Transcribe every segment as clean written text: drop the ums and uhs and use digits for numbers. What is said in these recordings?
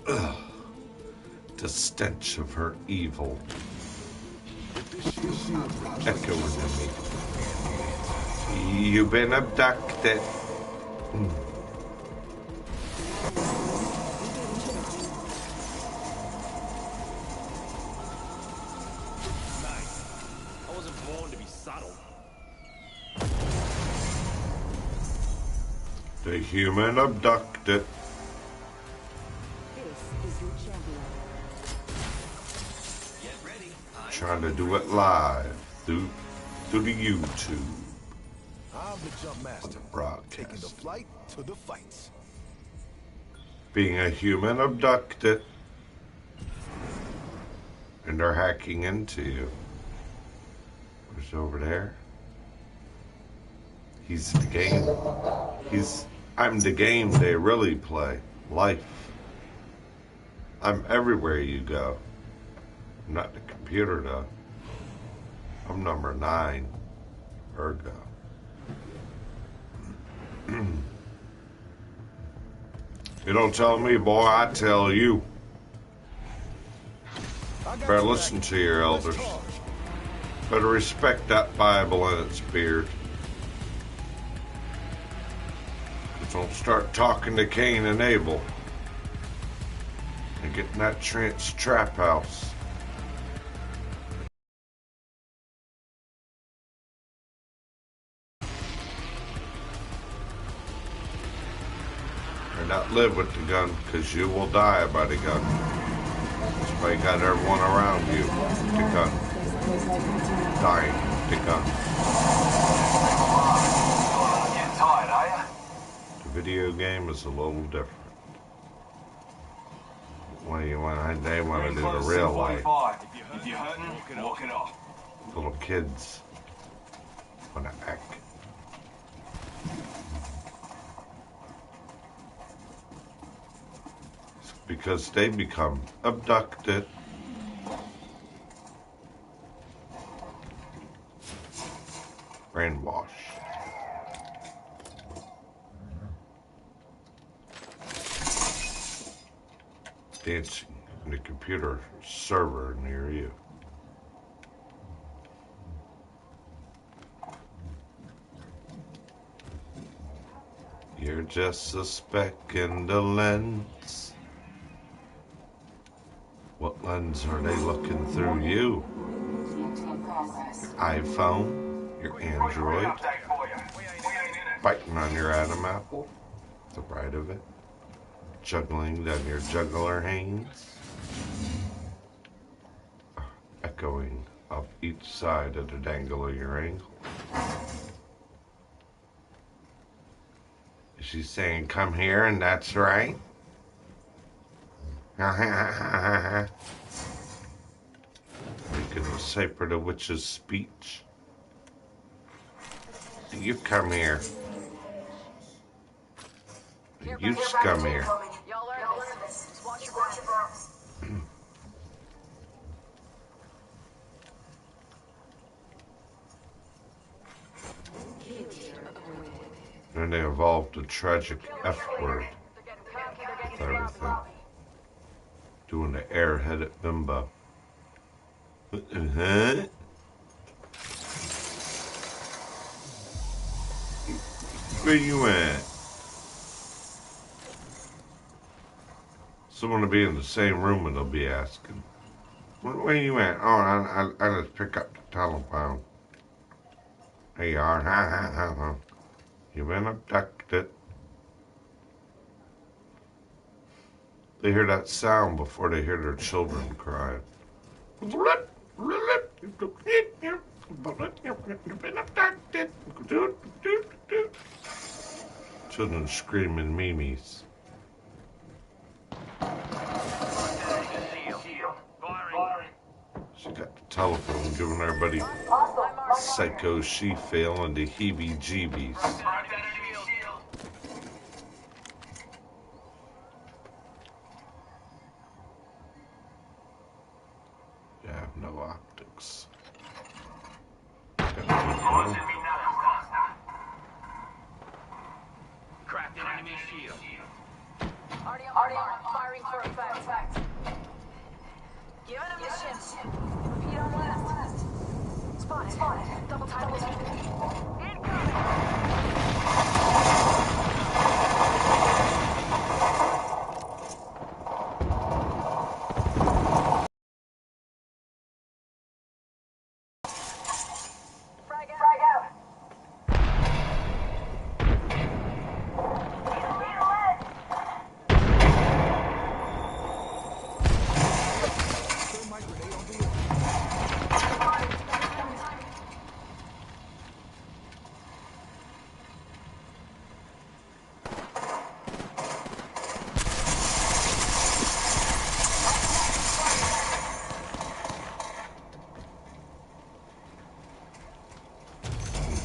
The stench of her evil echoing in me. You've been abducted. The human abducted. This is your champion. Get ready. Trying to do it live through the YouTube. I'm the jump master, Broadcast. taking the flight to the fights. Being a human abducted. And they're hacking into you. Who's over there? He's the game. I'm the game they really play. Life. I'm everywhere you go. I'm not the computer though. I'm number 9. Ergo. You don't tell me, boy, I tell you. Better listen to your elders. Better respect that Bible and its beard. Don't start talking to Cain and Abel and get in that trench trap house. Or not live with the gun, because you will die by the gun. That's why you got everyone around you with the gun. Dying with the gun. Getting tired, are you? The video game is a little different. When they want to do the real life. If you're hurting, walk it off. Little kids want to act. It's because they become abducted. Brainwashed. Dancing in the computer server near you. You're just a speck in the lens. What lens are they looking through you? Your iPhone, your Android, biting on your Adam apple, the right of it. Juggling down your juggler hands, echoing up each side of the dangle of your ankle. She's saying, come here, and that's right. Making a decipher the witch's speech. You come here. You come here. And they evolved a tragic F word with everything. Doing the airheaded bimbo. Where you at? Someone will be in the same room and they'll be asking, where you at? Oh, I just pick up the telephone. There you are. You've been abducted. They hear that sound before they hear their children cry. Children screaming memes. She got the telephone giving everybody psycho she-feel and the heebie-jeebies. You have no optics. Cracked an enemy shield. Already on. Firing for effect. Giving him the shit. Repeat on last. Spotted. Double time. Frag out. Thermite grenade on the way.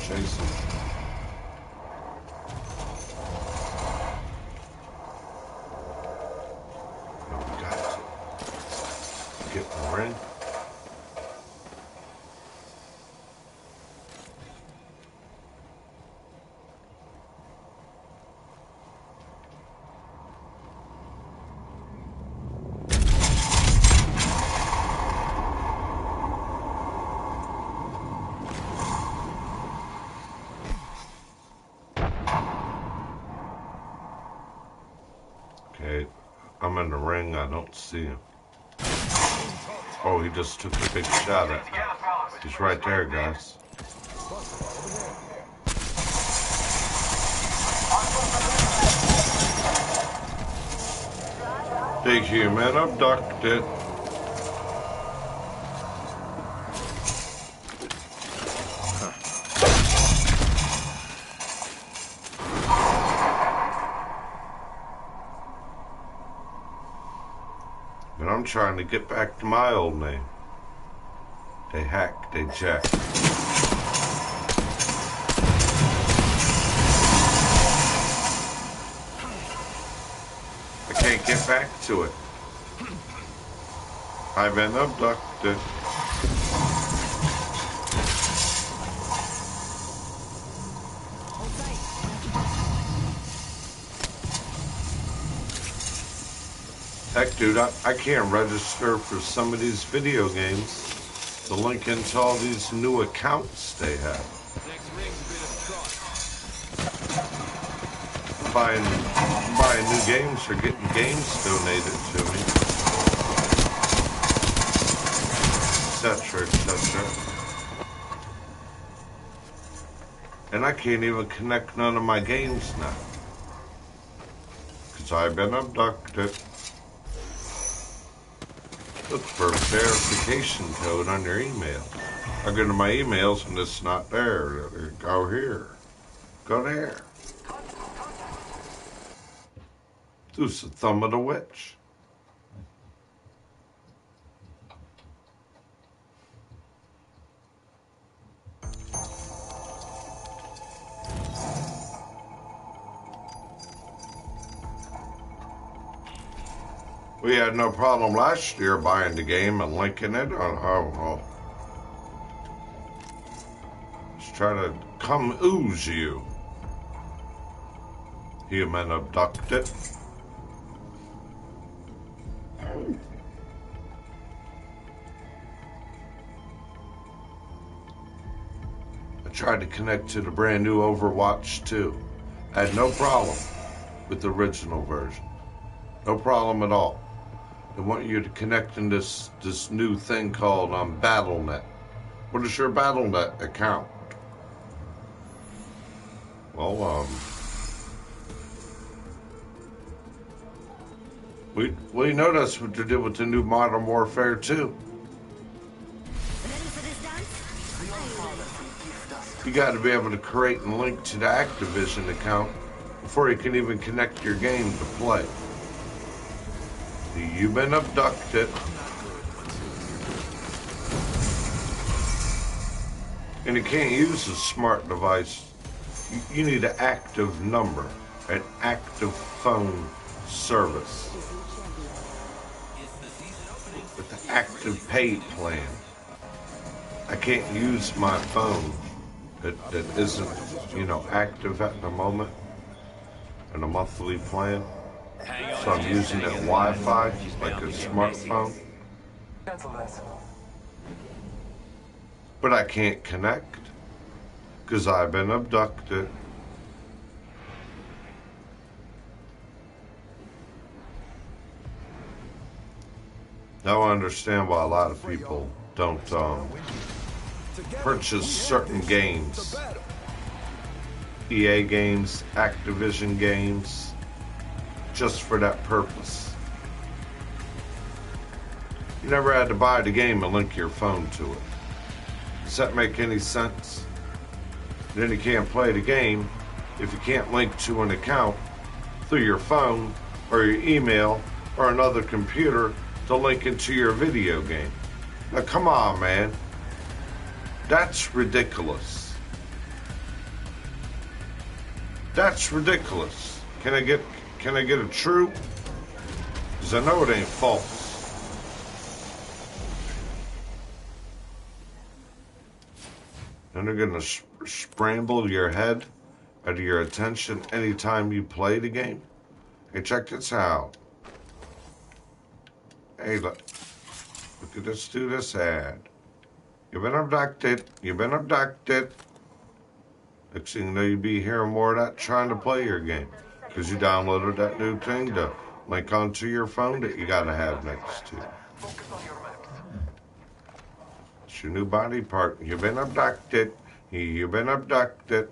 Chasing. We got to get the ring. Okay, I'm in the ring. I don't see him. Oh, he just took a big shot at me. He's right there, guys. Big human abducted. And I'm trying to get back to my old name. They hack, they jack. I can't get back to it. I've been abducted. Heck, dude, I can't register for some of these video games to link into all these new accounts they have. Buying new games or getting games donated to me, etc., etc. And I can't even connect none of my games now because I've been abducted. Look for a verification code on your email. I go to my emails and it's not there. Go here. Go there. Who's the thumb of the witch? We had no problem last year buying the game and linking it on how. Just try to come ooze you. Human abducted. I tried to connect to the brand new Overwatch 2. I had no problem with the original version. No problem at all. They want you to connect in this new thing called BattleNet. What is your BattleNet account? Well, we know that's what they did with the new Modern Warfare 2. You got to be able to create and link to the Activision account before you can even connect your game to play. You've been abducted. And you can't use a smart device. You need an active number, an active phone service with the active pay plan. I can't use my phone that isn't, active at the moment in a monthly plan. Hang on So I'm using it Wi-Fi, like a smartphone. But I can't connect because I've been abducted. Now I understand why a lot of people don't purchase certain games. EA games, Activision games, just for that purpose. You never had to buy the game and link your phone to it. Does that make any sense? Then you can't play the game if you can't link to an account through your phone or your email or another computer to link into your video game. Now come on, man. That's ridiculous. That's ridiculous. Can I get a true? Because I know it ain't false. And they're gonna scramble your head out of your attention anytime you play the game. Hey, check this out. Hey, look at this, do this ad. You've been abducted. You've been abducted. Next thing you know, you'll be hearing more of that trying to play your game. Because you downloaded that new thing to link onto your phone that you gotta have next to. It's your new body part. You've been abducted. You've been abducted.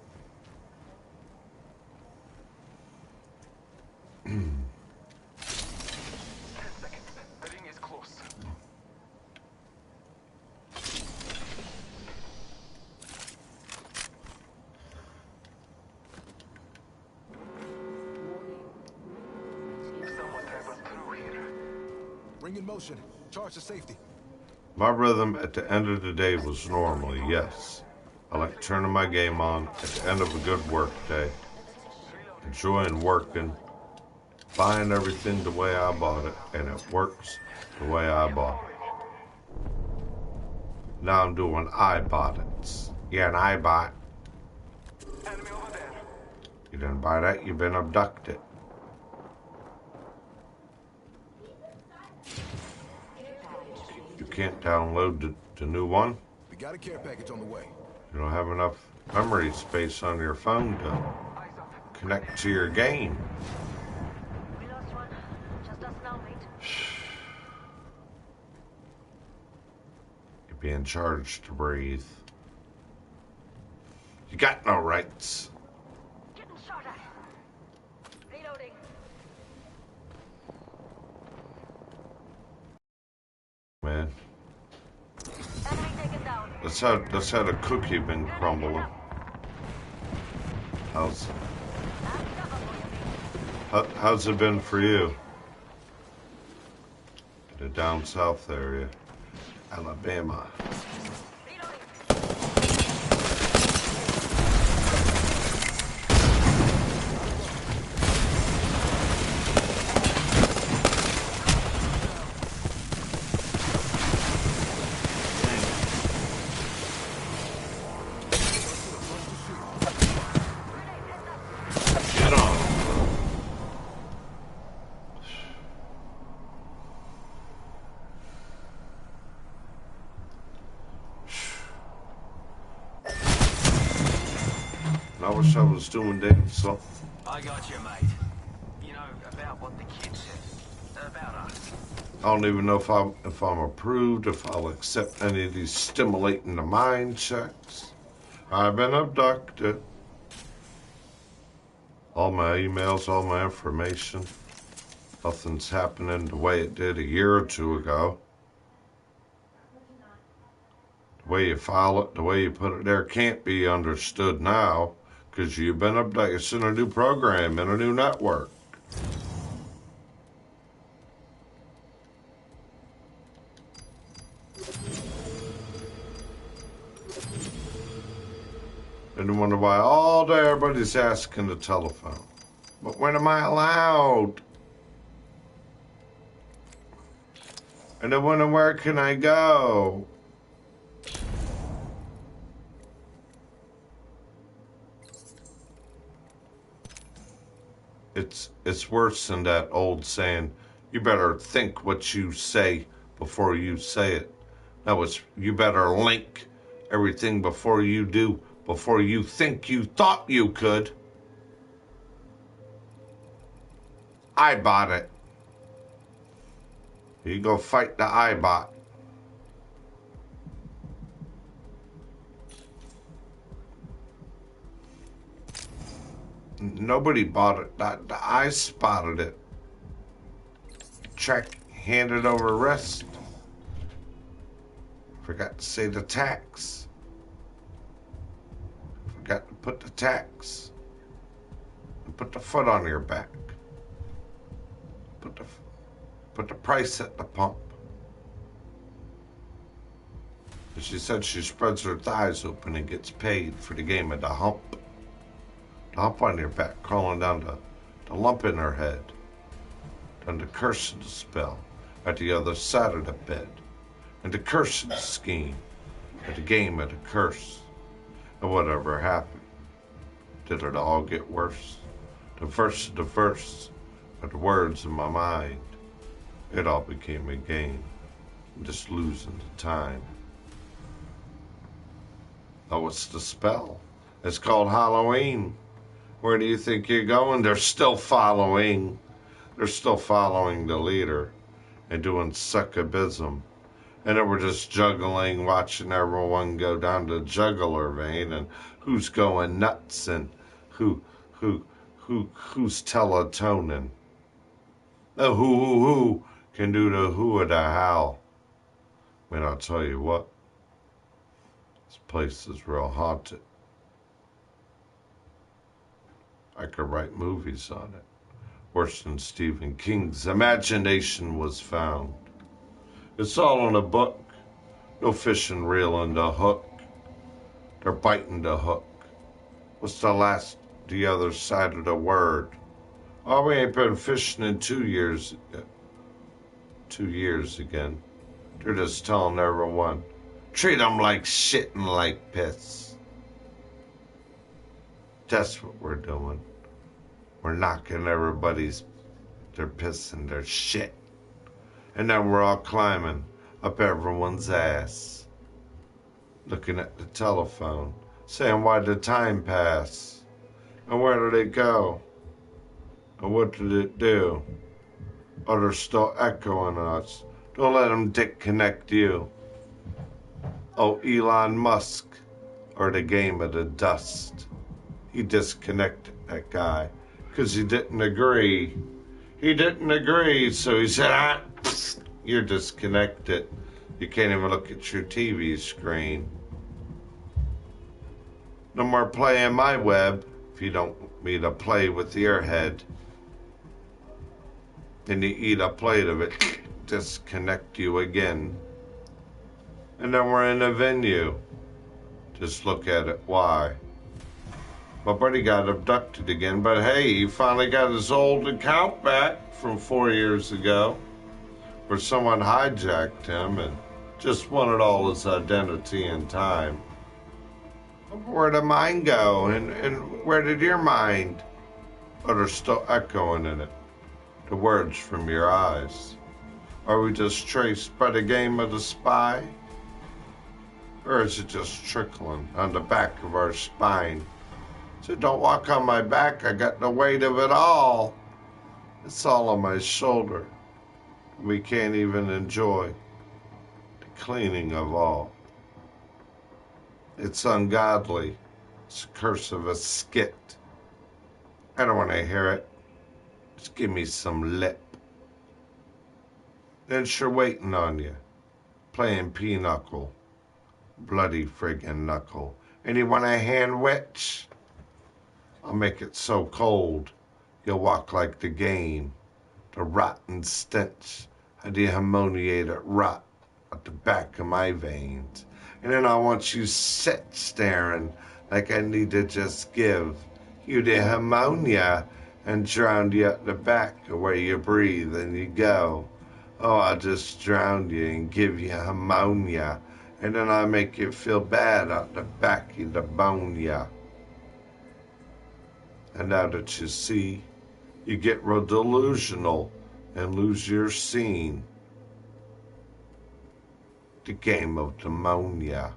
Ring in motion. Charge to safety. My rhythm at the end of the day was normally, yes. I like turning my game on at the end of a good work day. Enjoying working. Buying everything the way I bought it. And it works the way I bought it. Now I'm doing I bought it. Yeah, an I bought. You didn't buy that, you've been abducted. You can't download the new one. We got a care package on the way. You don't have enough memory space on your phone to connect to your game. We lost one. Just us now, mate. You're being charged to breathe. You got no rights. Getting shot at. Reloading. Man, Enemy taken down. that's how the cookie been crumbling. How's it been for you? The down south area, Alabama. Get on. I wish I was doing damn something. I got you, mate. You know, about what the kid said. About us. I don't even know if I'm approved, if I'll accept any of these stimulating the mind checks. I've been abducted. All my emails, all my information. Nothing's happening the way it did a year or two ago. The way you file it, the way you put it there can't be understood now because you've been abducted. It's in a new program, in a new network. And you wonder why all day everybody's asking the telephone. But when am I allowed? And then where can I go? It's It's worse than that old saying, you better think what you say before you say it. No, it's you better link everything before you do, before you think you thought you could. I bought it. You go fight the iBot. Nobody bought it. I spotted it. Check, handed over wrist. Forgot to say the tax. Forgot to put the tax. And put the foot on your back. Put the price at the pump. And she said she spreads her thighs open and gets paid for the game of the hump. The hump on your back, crawling down the lump in her head. Down the curse of the spell at the other side of the bed. And the curse of the scheme at the game of the curse. And whatever happened, did it all get worse? The verse of the verse of the words in my mind. It all became a game. I'm just losing the time. Oh, it's the spell. It's called Halloween. Where do you think you're going? They're still following. They're still following the leader and doing succubism. And then we're just juggling, watching everyone go down the jugular vein and who's going nuts and who's teletonin. The who can do the who of the how. I mean, I'll tell you what, this place is real haunted. I could write movies on it. Worse than Stephen King's imagination was found. It's all in a book. No fishing reeling the hook. They're biting the hook. What's the other side of the word? Oh, we ain't been fishing in 2 years. 2 years again. They're just telling everyone, treat them like shit and like piss. That's what we're doing. We're knocking their piss and their shit. And then we're all climbing up everyone's ass. Looking at the telephone, saying, why'd the time pass? And where did it go? And what did it do? Oh, they're still echoing us. Don't let them disconnect you. Oh, Elon Musk, or the game of the dust. He disconnected that guy because he didn't agree. He didn't agree, so he said, you're disconnected. You can't even look at your TV screen. No more playing my web if you don't want me to play with your head. And you eat a plate of it, disconnect you again. And then we're in a venue. Just look at it, why? My buddy got abducted again, but hey, he finally got his old account back from 4 years ago, where someone hijacked him and just wanted all his identity and time. Where'd the mind go? And where did your mind? But are still echoing in it. The words from your eyes. Are we just traced by the game of the spy? Or is it just trickling on the back of our spine? So don't walk on my back, I got the weight of it all. It's all on my shoulder. We can't even enjoy the cleaning of all. It's ungodly. It's a curse of a skit. I don't want to hear it. Just give me some lip. Then sure waiting on you. Playing pinochle. Bloody friggin' knuckle. And you want a hand witch? I'll make it so cold, you'll walk like the game. The rotten stench of the ammoniated rot at the back of my veins. And then I want you sit staring like I need to just give you the ammonia and drown you at the back of where you breathe and you go. Oh, I'll just drown you and give you ammonia. And then I make you feel bad at the back of the bone, yeah. And now that you see You get real delusional and lose your scene. The game of pneumonia.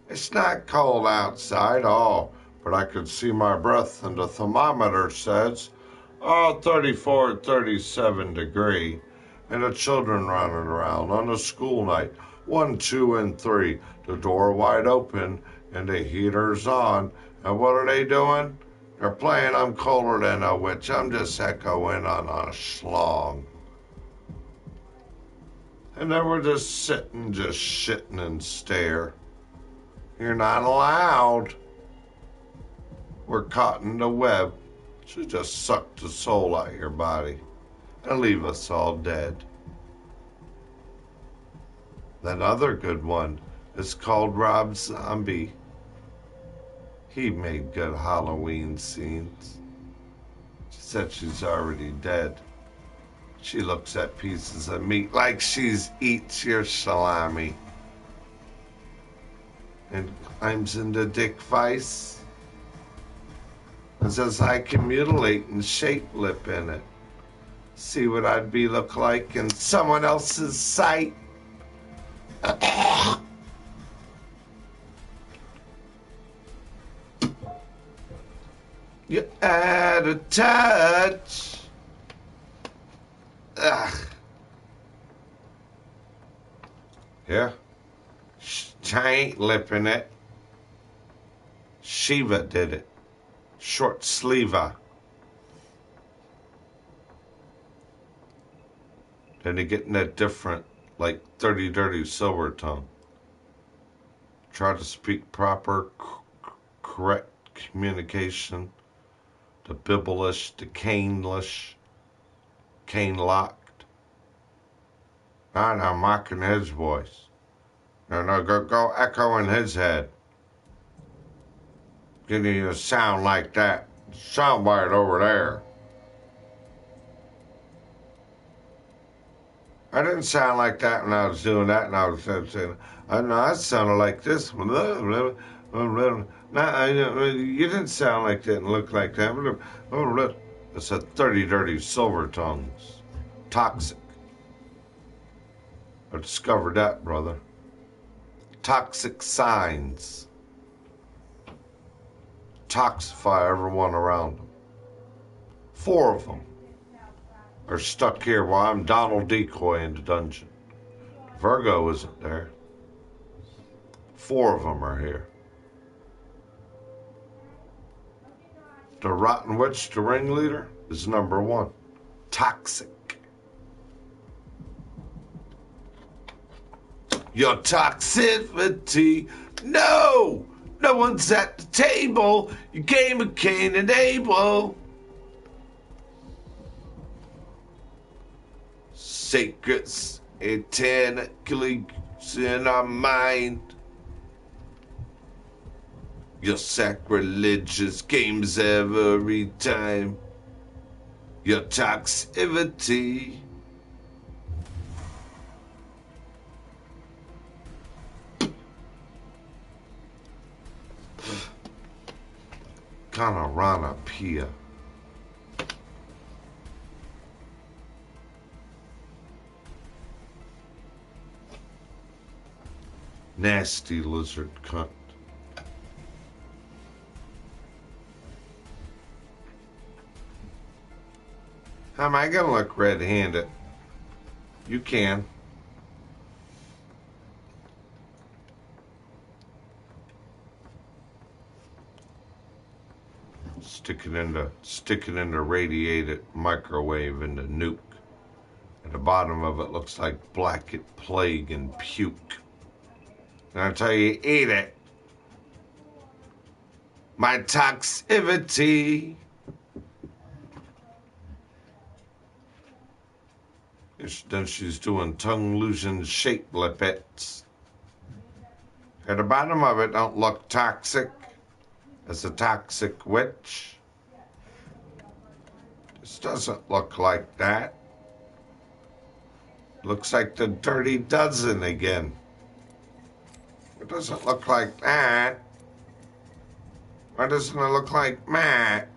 It's not cold outside, but I could see my breath and the thermometer says, 34, 37 degree. And the children running around on a school night, 1, 2, and 3, the door wide open and the heater's on. And what are they doing? They're playing I'm colder than a witch. I'm just echoing on a schlong. And then we're just sitting, just shitting and stare. You're not allowed. We're caught in the web. Should just suck the soul out of your body and leave us all dead. That other good one is called Rob Zombie. He made good Halloween scenes. She said she's already dead. She looks at pieces of meat like she's eats your salami. And climbs into Dick Vice and says I can mutilate and shape lip in it. See what I'd be look like in someone else's sight. You're out of touch. Ugh. Yeah. I ain't lipping it. Shiva did it. Short sleeva. Then you get in that different, like 30 dirty silver tongue. Try to speak proper, correct communication. The Biblish, the Canelish, Cane-locked. I'm mocking his voice. No, go echo in his head. Getting you a sound like that. Soundbite over there. I didn't sound like that when I was doing that, and I was saying, I know I sounded like this. No, you didn't sound like that and look like that. It's a 30 dirty silver tongues. Toxic. I discovered that, brother. Toxic signs. Toxify everyone around them. 4 of them are stuck here while I'm Donald Decoy in the dungeon. Virgo isn't there. 4 of them are here. The Rotten Witch, the ringleader, is number 1. Toxic. Your toxicity. No! No one's at the table. You game of Cain and Abel. Sacreds eternally in our mind. Your sacrilegious games every time. Your toxicity. Kanorana Pia. Nasty lizard cunt. How am I gonna look red-handed? You can. Stick it in the radiated microwave in the nuke. At the bottom of it looks like blacket plague and puke. And I tell you, eat it. My toxicity. Then she's doing tongue-losing shape lippets. At the bottom of it don't look toxic. It's a toxic witch. This doesn't look like that. Looks like the Dirty Dozen again. It doesn't look like that. Why doesn't it look like that?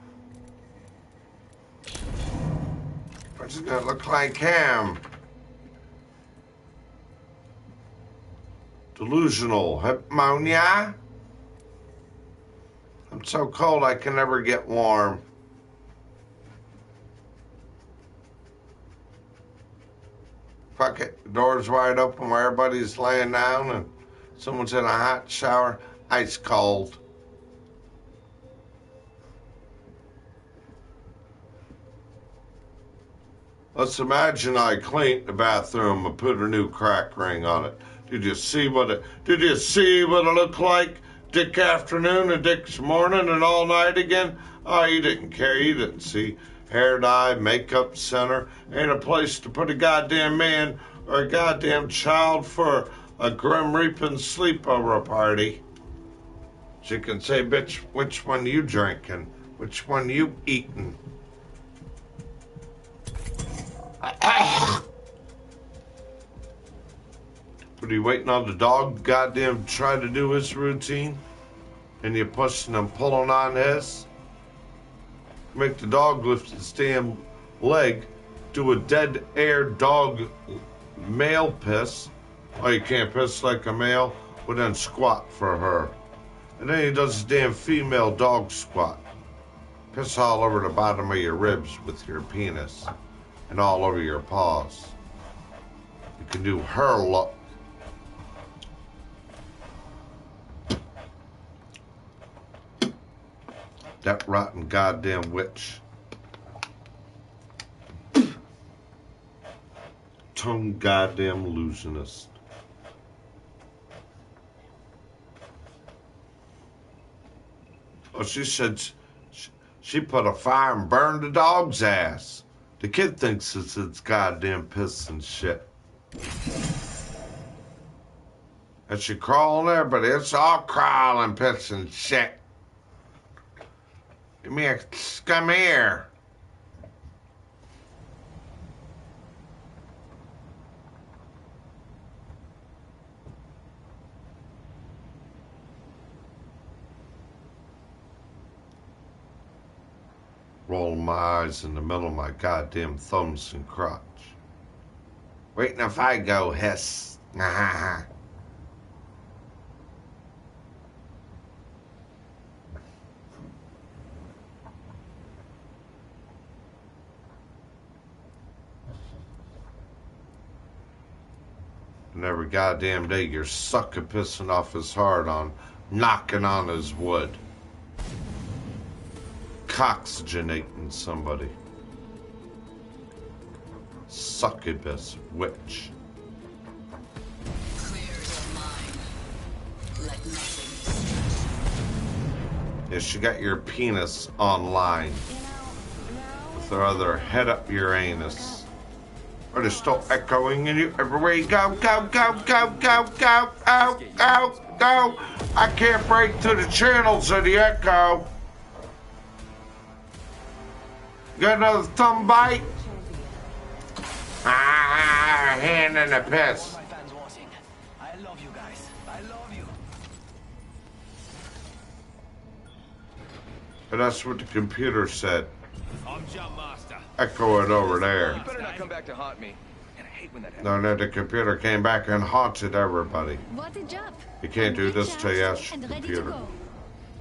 Doesn't it look like him? Delusional pneumonia? I'm so cold I can never get warm. Fuck it, the door's wide open where everybody's laying down and someone's in a hot shower, ice cold. Let's imagine I cleaned the bathroom and put a new crack ring on it. Did you see what it looked like? Dick afternoon and Dick's morning and all night again? Oh, you didn't care. You didn't see. Hair dye, makeup center. Ain't a place to put a goddamn man or a goddamn child for a grim reaping sleepover party. She can say, bitch, which one you drinking? Which one you eating? What are you waiting on the dog goddamn try to do his routine? And you're pushing and pulling on his? Make the dog lift his damn leg, do a dead air dog male piss. Oh, you can't piss like a male? Well, then squat for her. And then he does his damn female dog squat. Piss all over the bottom of your ribs with your penis. And all over your paws. You can do her look. That rotten goddamn witch. Tongue goddamn illusionist. Oh, she said she put a fire and burned the dog's ass. The kid thinks it's goddamn piss and shit. And she crawling everybody. It's all crawling piss and shit. Give me a come here. Roll my eyes in the middle of my goddamn thumbs and crotch. Waiting if I go hiss. And every goddamn day you're sucking pissing off his heart on knocking on his wood. Coxygenating somebody. Succubus witch. Yeah, she got your penis online. With her other head up your anus. Or they're still echoing in you everywhere you go, go, go, go, go, go, go, go, go. I can't break through the channels of the echo. Got another thumb bite? Ah, hand in the piss. I love you guys. I love you. But that's what the computer said. I'm Jump Master. Echo it over there. You better not come back to haunt me. And I hate when that happens. No, the computer came back and haunted everybody. What a job. You can't do this till you ask the computer.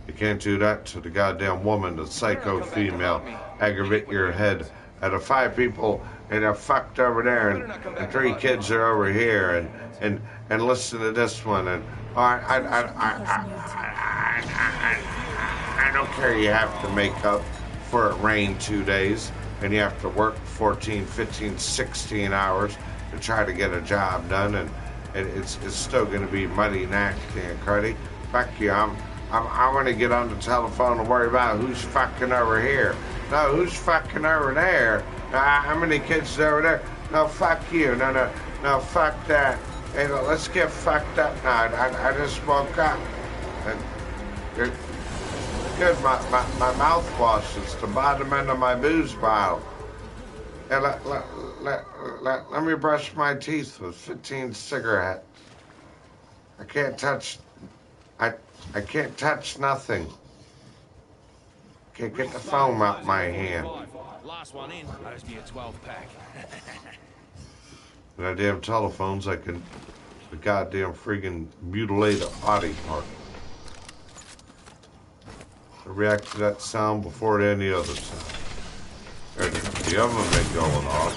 You can't do that to the goddamn woman, the psycho female, aggravate your head out of 5 people and they're fucked over there and 3 kids are over here and listen to this one and I don't care you have to make up for it rained 2 days and you have to work 14, 15, 16 hours to try to get a job done and it's still going to be muddy, nasty and cruddy. Fuck you, I want to get on the telephone and worry about who's fucking over here. No, who's fucking over there? How many kids over there? No, fuck you. No, fuck that. Hey, let's get fucked up now. I just woke up. Good, my mouthwash is the bottom end of my booze bottle. Hey, let me brush my teeth with 15 cigarettes. I can't touch... I can't touch nothing. Can't get the foam out my hand. last one in owes me a 12-pack. The damn telephones, I can the goddamn friggin' mutilate a body part. I react to that sound before any other sound. The oven been going off.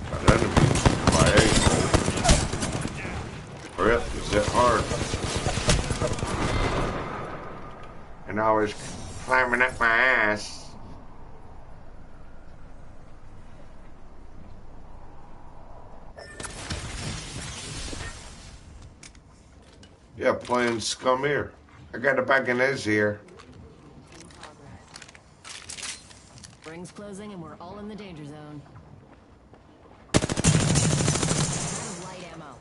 Got enemies in my a-hole. Hurry up, is it hard? And always climbing up my ass. Yeah, playing scum here. I got it back in his ear. Rings closing and we're all in the danger zone. Light ammo.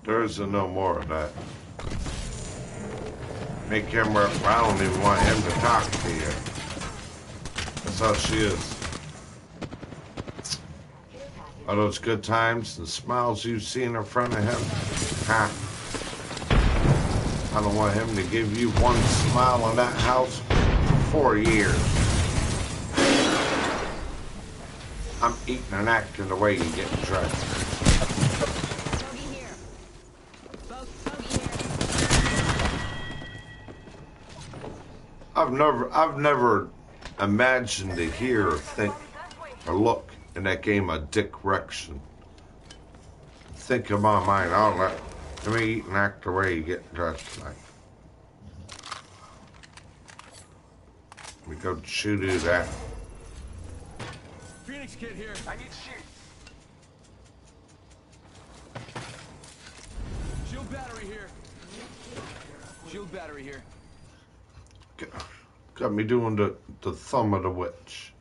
There's no more of that. Make him, I don't even want him to talk to you. That's how she is. All those good times and smiles you've seen in front of him. Ha. I don't want him to give you one smile in that house for 4 years. I'm eating and acting the way you get dressed. I've never imagined to hear or think or look in that game of Dick Rection. Think in my mind, oh, let me eat and act the way you get dressed tonight. Let me go shoot at that. Phoenix kid here. I need shoot. Shield battery here. Shield battery here. Got me doing the thumb of the witch.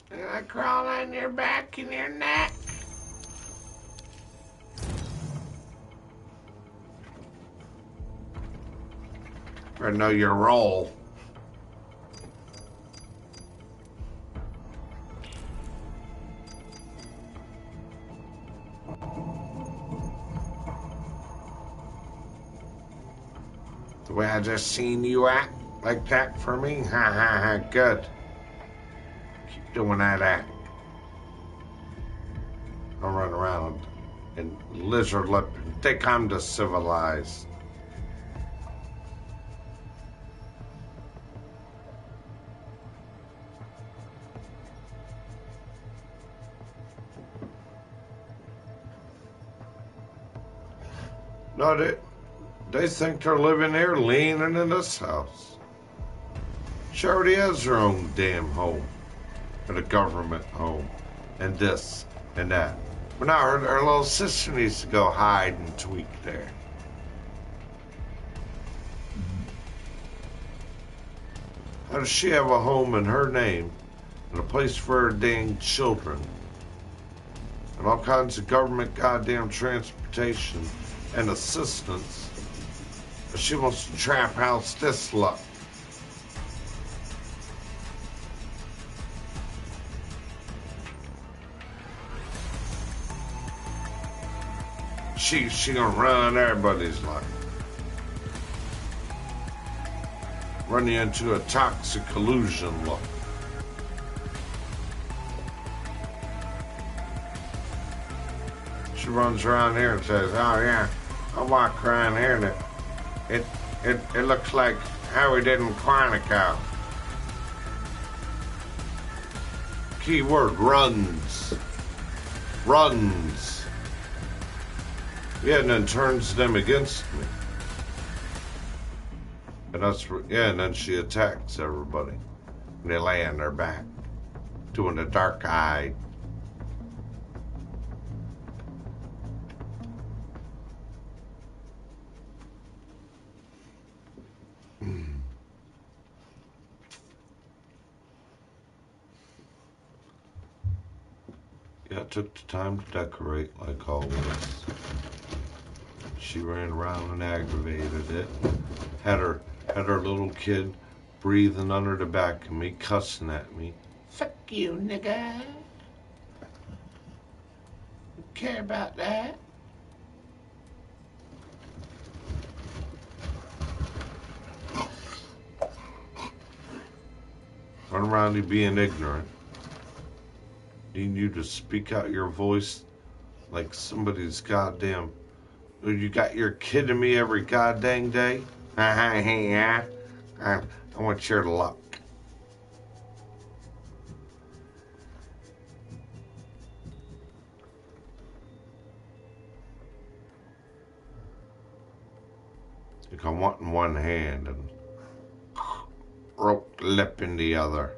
And I crawl on your back and your neck. I know your role. The way I just seen you act like that for me? Ha ha ha, good. Keep doing that act. I'll run around and lizard lip and think I'm the civilized. No, they think they're living here, leaning in this house. She already has her own damn home. And a government home. And this and that. But now her little sister needs to go hide and tweak there. How does she have a home in her name and a place for her dang children? And all kinds of government goddamn transportation and assistance. She wants to trap house this luck. She gonna run everybody's life. Run you into a toxic illusion look. She runs around here and says, oh yeah, I walk around here and it looks like how we did in Quantico. Keyword, runs. Runs. Yeah, and then turns them against me. And that's, yeah, and then she attacks everybody. And they lay on their back, doing the dark eye. Yeah, I took the time to decorate like always. She ran around and aggravated it. Had her Had our little kid breathing under the back of me, cussing at me. Fuck you, nigga. You care about that? Run around you being ignorant. Need you to speak out your voice like somebody's goddamn. You got your kidding me every goddamn day? Yeah. I want your luck. Like I'm wanting one hand and rope lip in the other.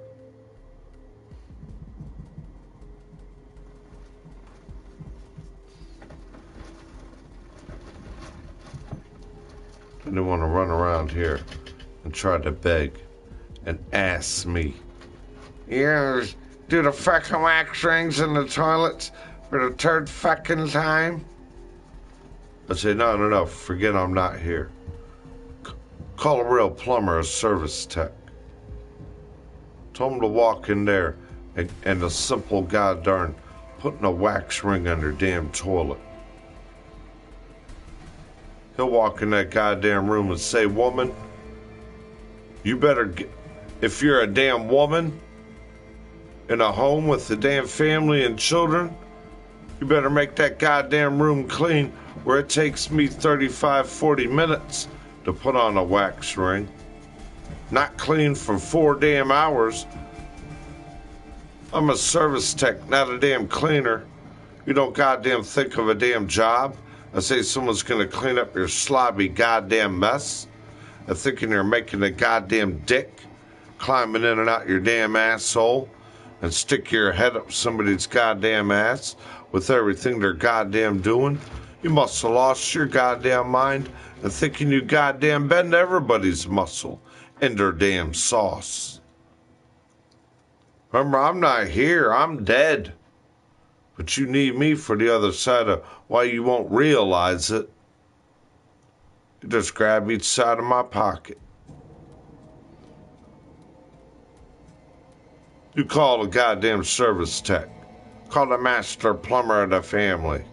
I don't want to run around here and try to beg and ask me. Yeah, do the fucking wax rings in the toilets for the third fucking time? I say, no, forget I'm not here. Call a real plumber, a service tech. Told him to walk in there and a simple goddamn putting a wax ring on their damn toilet. He'll walk in that goddamn room and say, woman, you better get, if you're a damn woman in a home with a damn family and children, you better make that goddamn room clean where it takes me 35, 40 minutes to put on a wax ring. Not clean for 4 damn hours. I'm a service tech, not a damn cleaner. You don't goddamn think of a damn job. I say someone's gonna clean up your slobby goddamn mess. I'm thinking you're making a goddamn dick, climbing in and out your damn asshole, and stick your head up somebody's goddamn ass with everything they're goddamn doing. You must have lost your goddamn mind and thinking you goddamn bend everybody's muscle in their damn sauce. Remember, I'm not here, I'm dead. But you need me for the other side of why you won't realize it. You just grab each side of my pocket. You call the goddamn service tech. Call the master plumber of the family.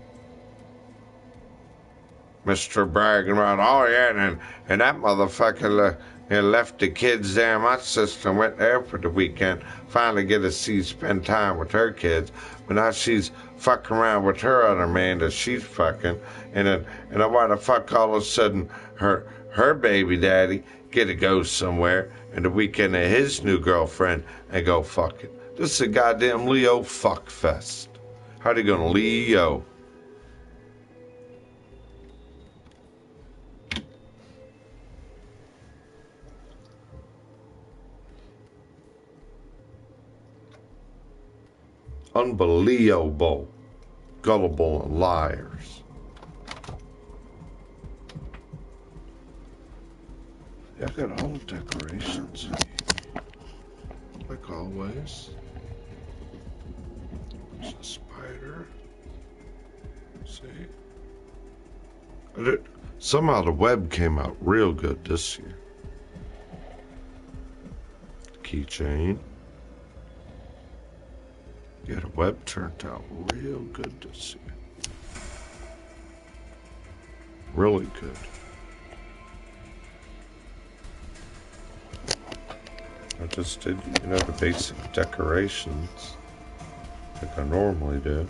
Mr. bragging around, oh yeah, and that motherfucker left the kids there. My sister went there for the weekend. Finally get to spend time with her kids. But now she's fucking around with her other man that she's fucking. And then why the fuck all of a sudden her baby daddy get to go somewhere and the weekend of his new girlfriend and go fucking. This is a goddamn Leo fuck fest. How they gonna Leo? Unbelievable, gullible and liars. Yeah, I got all decorations, like always. There's a spider. See? Somehow the web came out real good this year. Keychain. Yeah, the web turned out real good this year. Really good. I just did, the basic decorations like I normally do.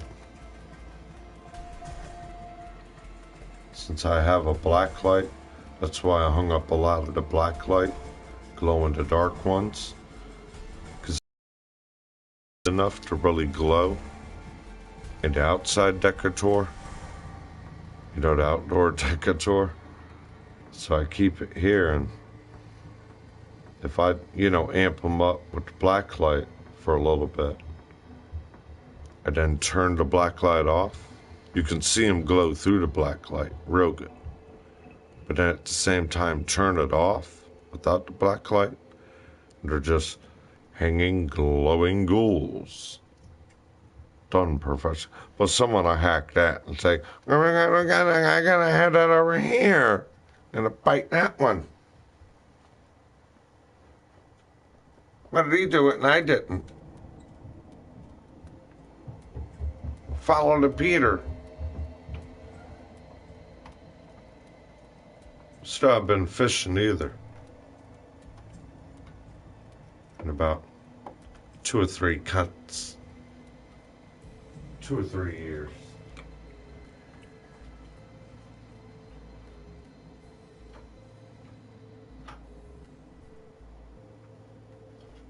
Since I have a black light, that's why I hung up a lot of the black light, glow in the dark ones. Enough to really glow in the outside decorator, the outdoor decorator. So I keep it here, and if I, amp them up with the black light for a little bit, and then turn the black light off, you can see them glow through the black light real good. But then at the same time, turn it off without the black light, and they're just hanging glowing ghouls. Done professional. But someone will hack that and say, I gotta have that over here. And bite that one. Why did he do it and I didn't? Follow the Peter. Still haven't been fishing either. In about 2 or 3 cunts. 2 or 3 years.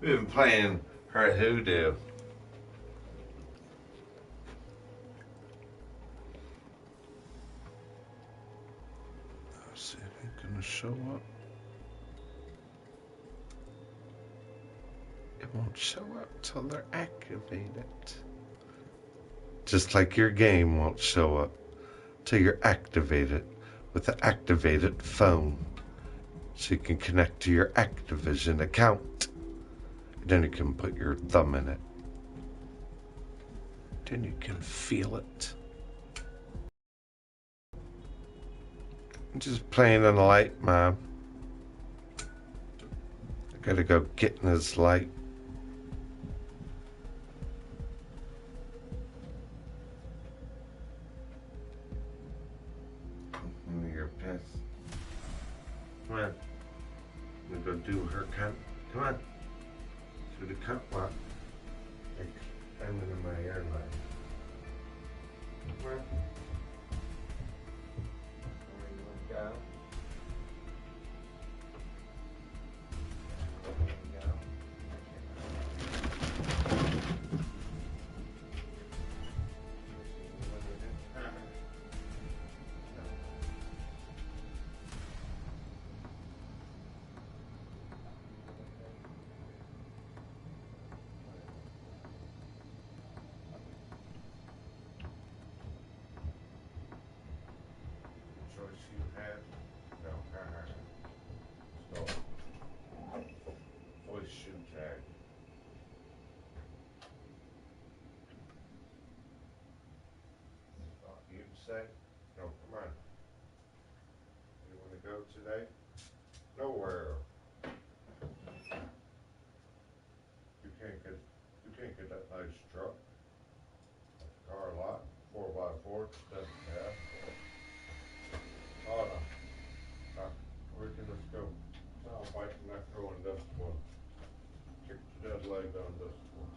We've been playing her hoodoo. Let's see if it's gonna show up. It won't show up till they're activated. Just like your game won't show up till you're activated with the activated phone. So you can connect to your Activision account. Then you can put your thumb in it. Then you can feel it. I'm just playing in the light, Mom. I gotta go get in this light. You're pissed. Come on. I'm gonna go do her cunt. Come on. To the cunt walk. I'm in my airline. Come on. Where you wanna go? Choice you had? No. So, voice shoe tag. You'd say? No, come on. You want to go today? Nowhere. You can't get that nice truck. Car lot, 4x4, doesn't have. Hold on. We can just go. I'll bite the neck on this one. Kick the dead leg on this one.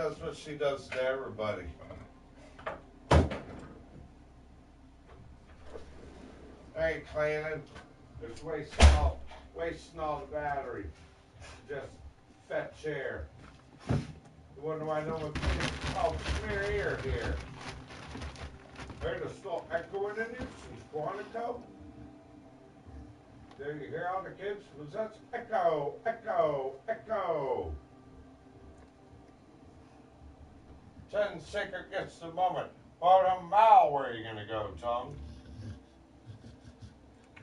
does what she does to everybody. Hey, cleaning. There's wasting all the battery. Just fetch air. You wonder why no one's called clear air here. There's still echoing in you since Quantico. Do you hear all the kids? Was that echo, echo, echo? 10 second gets the moment. About a mile where are you gonna go, Tom?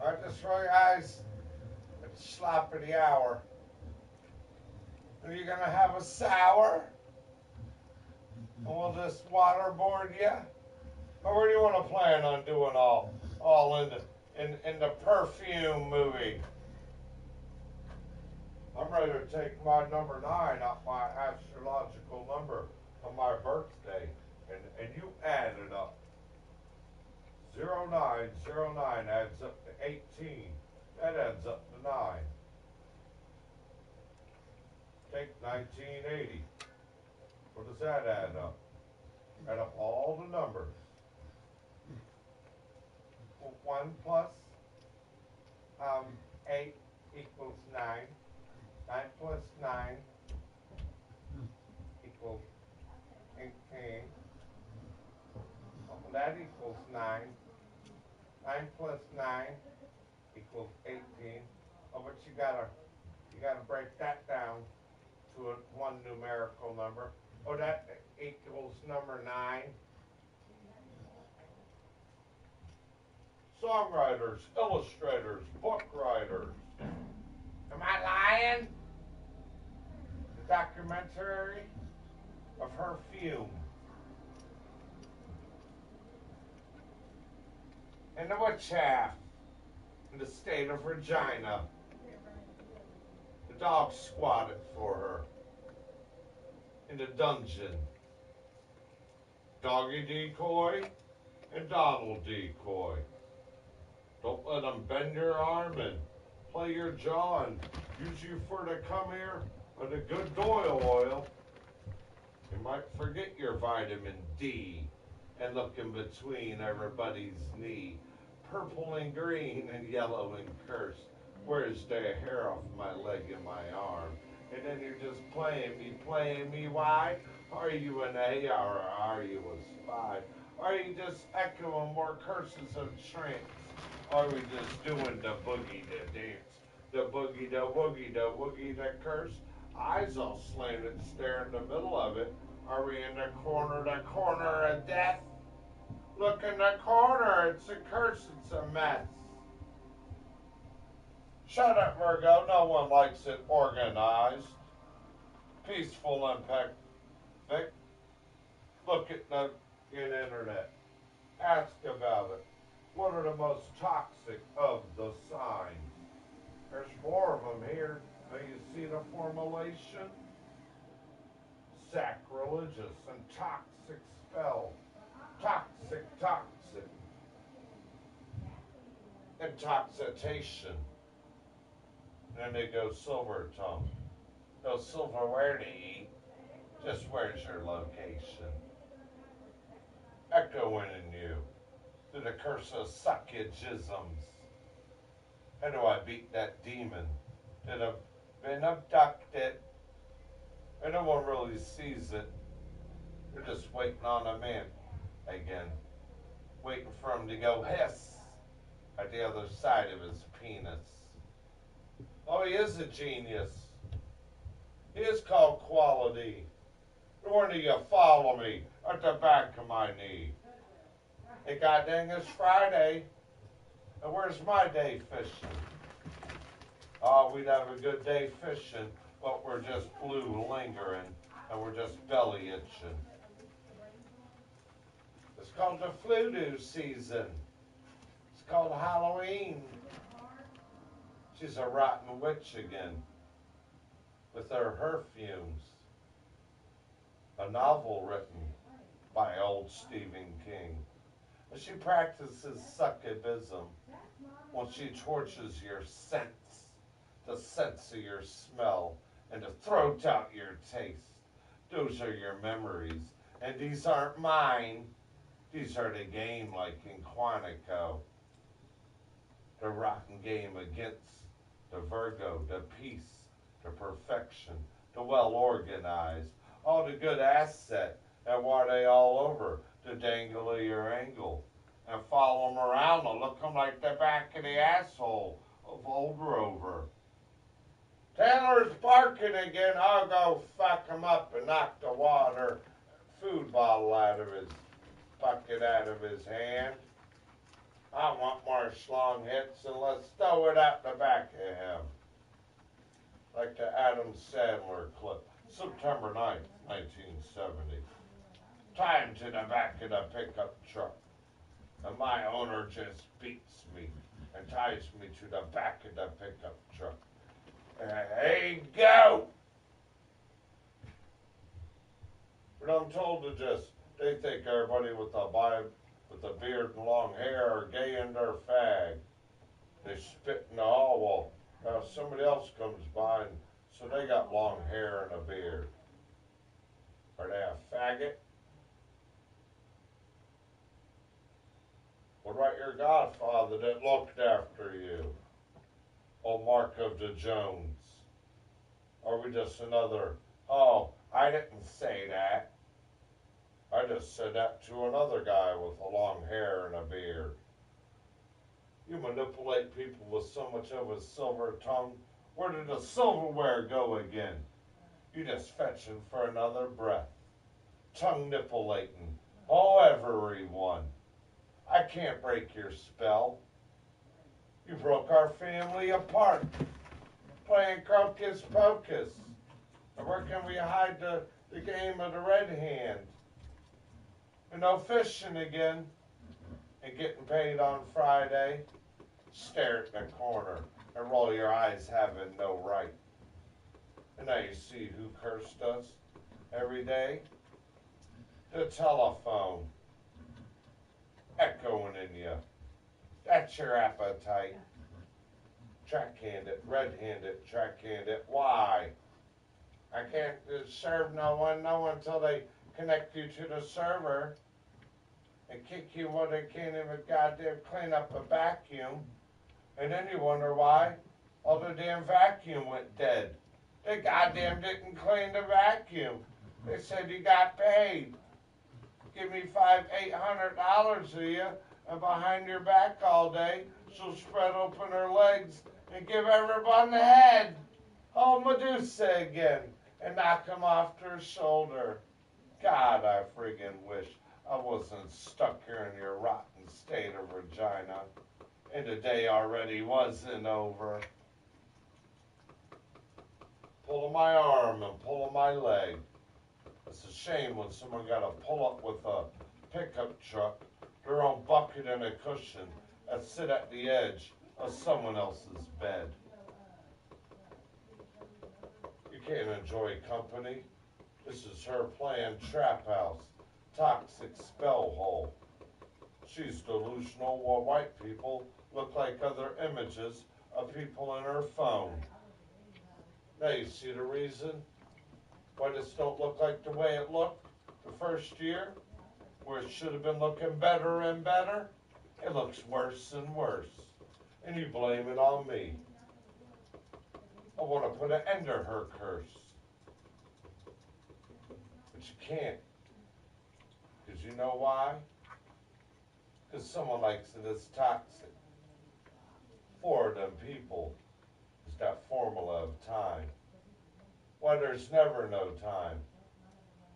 I just roll your eyes at the slop of the hour. Are you gonna have a sour? And we'll just waterboard you? Or what do you want to plan on doing all in the perfume movie? I'm ready to take my number 9 off my astrological number on my birthday, and you add it up. 0909 adds up to 18. That adds up to 9. Take 1980. What does that add up? Add up all the numbers. 1 plus 8 equals 9. 9 plus 9 equals 18. That equals 9. 9 plus 9 equals 18. Oh, but you gotta break that down to one numerical number. Oh, that equals number 9. Songwriters, illustrators, book writers. Am I lying? The documentary of her fume. And the witch half in the state of Regina. The dog squatted for her in the dungeon. Doggy decoy and Donald decoy. Don't let them bend your arm and play your jaw and use you for to come here with a good Doyle oil. You might forget your vitamin D and look in between everybody's knee. Purple and green and yellow and curse. Where's the hair off my leg and my arm? And then you're just playing me. Why? Are you an A or are you a spy? Are you just echoing more curses of trance? Are we just doing the boogie, the dance? The boogie, the woogie, the woogie, the curse? Eyes all slanted, stare in the middle of it. Are we in the corner of death? Look in the corner, it's a curse, it's a mess. Shut up, Virgo, no one likes it organized. Peaceful and perfect. Look at the internet. Ask about it. What are the most toxic of the signs? There's more of them here. Now you see the formulation? Sacrilegious and toxic spell. Toxic. Intoxication. And then they go silver tongue. Go silver where to eat? Just where's your location? Echoing in you. Through the curse of suckagisms. How do I beat that demon that have been abducted? And no one really sees it. They're just waiting on a man again. Waiting for him to go hiss at the other side of his penis. Oh, he is a genius. He is called quality. When do you follow me at the back of my knee? Hey, God dang, it's Friday. And where's my day fishing? Oh, we'd have a good day fishing, but we're just blue lingering, and we're just belly itching. It's called the flu season. It's called Halloween. She's a rotten witch again, with her perfumes. A novel written by old Stephen King. She practices succubism when she tortures your sense, the sense of your smell, and to throat out your taste. Those are your memories. And these aren't mine. These are the game like in Quantico. The rotten game against the Virgo, the peace, the perfection, the well-organized, all the good asset. And why are they all over? The dangle of your angle. And follow them around and look them like the back of the asshole of old Rover. Taylor's barking again. I'll go fuck him up and knock the water food bottle out of his bucket out of his hand. I want more schlong hits, and let's throw it out the back of him. Like the Adam Sandler clip, September 9th, 1970. Tie him to the back of the pickup truck. And my owner just beats me and ties me to the back of the pickup truck. And hey, go! But I'm told to just, they think everybody with a beard and long hair are gay and they're fag. They spit in the hall. Well, now somebody else comes by and so they got long hair and a beard. Are they a faggot? What about your godfather that looked after you? Old Mark of the Jones. Are we just another, oh, I didn't say that. I just said that to another guy with a long hair and a beard. You manipulate people with so much of a silver tongue. Where did the silverware go again? You just fetching for another breath. Tongue nippulating. Oh, everyone. I can't break your spell. You broke our family apart. Playing crocus pocus. And where can we hide the game of the red hand? And no fishing again. And getting paid on Friday. Stare at the corner and roll your eyes having no right. And now you see who cursed us every day? The telephone. Echoing in you. That's your appetite. Track-handed, red-handed, track-handed. Why? I can't serve no one till they connect you to the server and kick you when they can't even goddamn clean up a vacuum. And then you wonder why all the damn vacuum went dead. They goddamn didn't clean the vacuum. They said you got paid. Give me $800 a you and behind your back all day. She'll spread open her legs and give everyone the head. Oh, Medusa again. And knock him off her shoulder. God, I friggin' wish I wasn't stuck here in your rotten state of Regina. And the day already wasn't over. Pulling my arm and pulling my leg. It's a shame when someone got to pull up with a pickup truck, their own bucket and a cushion, and sit at the edge of someone else's bed. You can't enjoy company. This is her playing trap house, toxic spellhole. She's delusional while white people look like other images of people in her phone. Now you see the reason why this don't look like the way it looked the first year, where it should have been looking better and better. It looks worse and worse. And you blame it on me. I want to put an end to her curse. But you can't. Because you know why? Because someone likes it as toxic. For them people is that formula of time. Why there's never no time.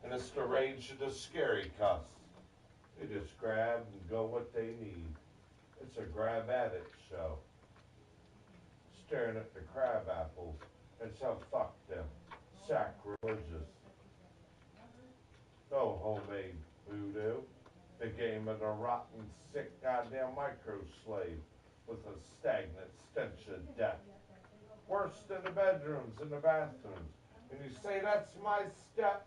And it's the rage of the scary cuss. They just grab and go what they need. It's a grab at it show. Staring at the crab apples and so fuck them. Sacrilegious. No homemade voodoo. The game of the rotten, sick, goddamn micro-slave with a stagnant stench of death. Worse than the bedrooms and the bathrooms. And you say, that's my step.